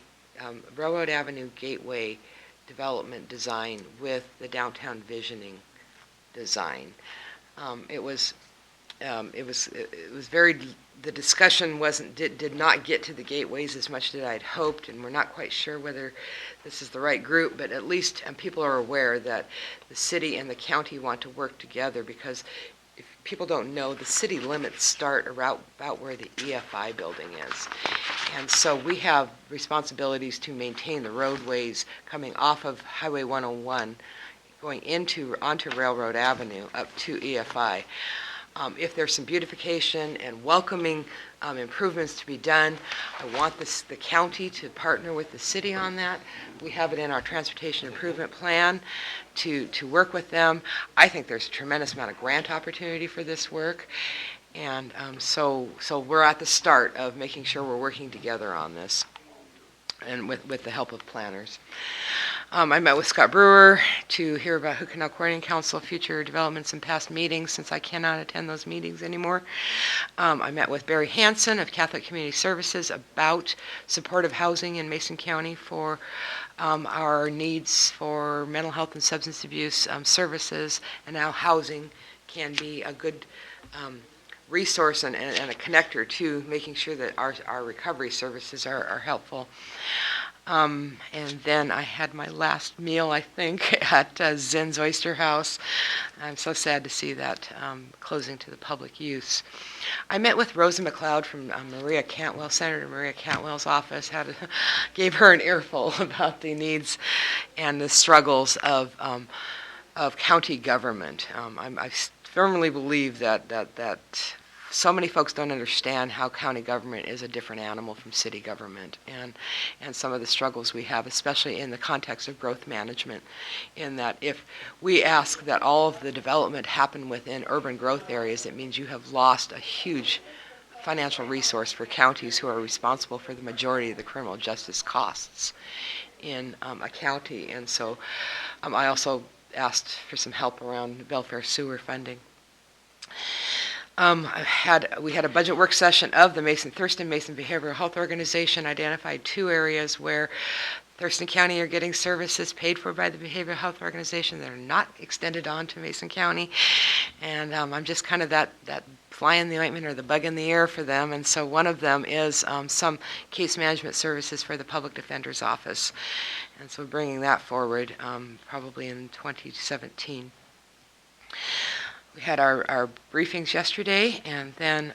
Railroad Avenue Gateway development design with the downtown visioning design. It was very, the discussion did not get to the gateways as much as I'd hoped, and we're not quite sure whether this is the right group, but at least people are aware that the city and the county want to work together, because people don't know, the city limits start around about where the EFI building is. And so we have responsibilities to maintain the roadways coming off of Highway 101, going onto Railroad Avenue up to EFI. If there's some beautification and welcoming improvements to be done, I want the county to partner with the city on that. We have it in our transportation improvement plan to work with them. I think there's a tremendous amount of grant opportunity for this work. And so we're at the start of making sure we're working together on this, and with the help of planners. I met with Scott Brewer to hear about Hood Canal Coordinating Council future developments and past meetings, since I cannot attend those meetings anymore. I met with Barry Hansen of Catholic Community Services about supportive housing in Mason County for our needs for mental health and substance abuse services, and how housing can be a good resource and a connector to making sure that our recovery services are helpful. And then I had my last meal, I think, at Zen's Oyster House. I'm so sad to see that closing to the public use. I met with Rosa McLeod from Maria Cantwell, Senator Maria Cantwell's office, gave her an earful about the needs and the struggles of county government. I firmly believe that so many folks don't understand how county government is a different animal from city government, and some of the struggles we have, especially in the context of growth management, in that if we ask that all of the development happen within urban growth areas, it means you have lost a huge financial resource for counties who are responsible for the majority of the criminal justice costs in a county. And so I also asked for some help around welfare sewer funding. We had a budget work session of the Thurston Mason Behavioral Health Organization, identified 2 areas where Thurston County are getting services paid for by the Behavioral Health Organization that are not extended on to Mason County. And I'm just kind of that fly in the ointment or the bug in the ear for them. And so one of them is some case management services for the Public Defender's Office. And so bringing that forward probably in 2017. We had our briefings yesterday, and then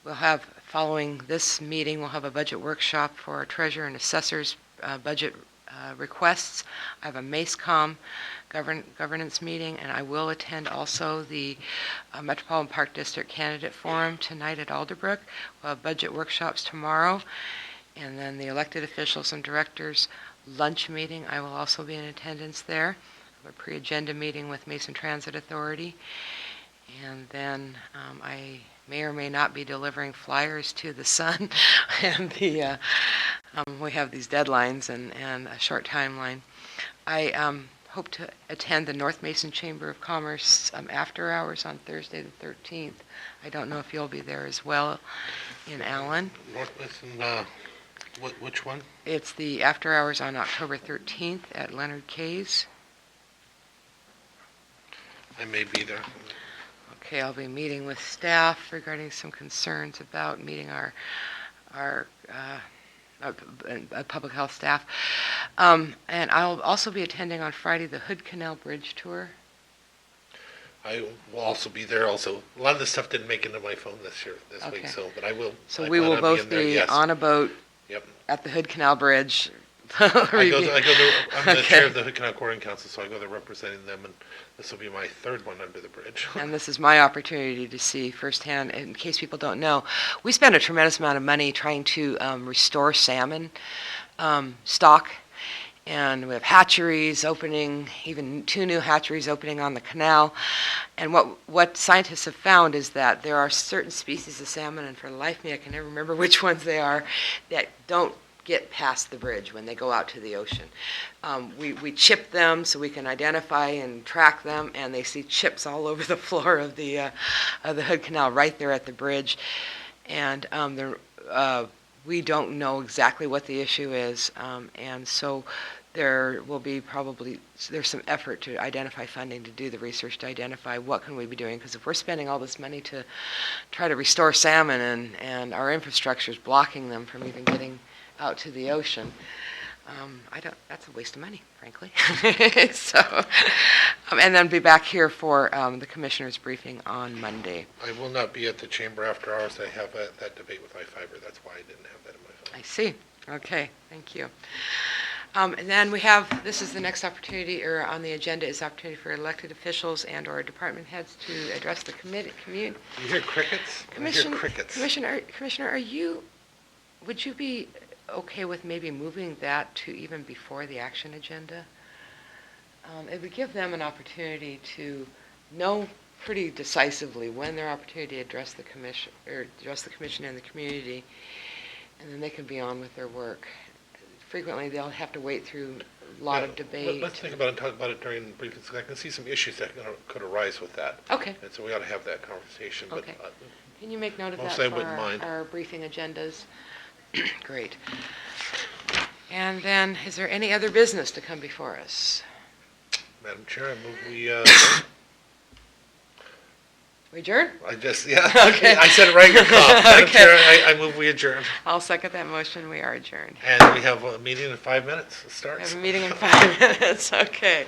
we'll have, following this meeting, we'll have a budget workshop for our treasurer and assessor's budget requests. I have a MACECOM governance meeting, and I will attend also the Metropolitan Park District Candidate Forum tonight at Alderbrook. We'll have budget workshops tomorrow, and then the elected officials and directors lunch meeting. I will also be in attendance there. A pre-agenda meeting with Mason Transit Authority, and then I may or may not be delivering flyers to the Sun, and we have these deadlines and a short timeline. I hope to attend the North Mason Chamber of Commerce after hours on Thursday the 13th. I don't know if you'll be there as well in Allen. North Mason, which one? It's the after hours on October 13th at Leonard K's. I may be there. Okay, I'll be meeting with staff regarding some concerns about meeting our public health staff. And I'll also be attending on Friday the Hood Canal Bridge Tour. I will also be there also. A lot of this stuff didn't make into my phone this Okay. week, but I will. So I we plan will on both being there, be yes. on a boat Yep. at the Hood Canal Bridge. I'm the chair Okay. of the Hood Canal Coordinating Council, so I go there representing them, and this will be my 3rd one under the bridge. And this is my opportunity to see firsthand, in case people don't know, we spend a tremendous amount of money trying to restore salmon stock. And we have hatcheries opening, even 2 new hatcheries opening on the canal. And what scientists have found is that there are certain species of salmon, and for the life of me I can never remember which ones they are, that don't get past the bridge when they go out to the ocean. We chip them so we can identify and track them, and they see chips all over the floor of the Hood Canal right there at the bridge. And we don't know exactly what the issue is, and so there will be there's some effort to identify funding to do the research to identify what can we be doing, because if we're spending all this money to try to restore salmon and our infrastructure is blocking them from even getting out to the ocean, That's a waste of money, frankly. So, and then be back here for the commissioners' briefing on Monday. I will not be at the chamber after hours. I have that debate with iFiber. That's why I didn't have that in my phone. I see. Okay, thank you. And then we have, this is the next opportunity, or on the agenda is opportunity for elected officials and/or department heads to address the community. You hear crickets? I hear crickets. Commissioner, would you be okay with maybe moving that to even before the action agenda? It would give them an opportunity to know pretty decisively when their opportunity to address the commission, or address the commission and the community, and then they can be on with their work. Frequently, they'll have to wait through a lot of debate. Let's think about it and talk about it during the briefing, because I can see some issues that could arise with that. Okay. And so we ought to have that conversation. But, Okay. Can you make note of that Mostly I for wouldn't mind. our briefing agendas? Great. And then, is there any other business to come before us? Madam Chair, I move we, We adjourn? Okay. I said it right in your call. Madam Okay. Chair, I move we adjourn. I'll second that motion. We are adjourned. And we have a meeting in 5 minutes. It We starts. have a meeting in 5 minutes. Okay.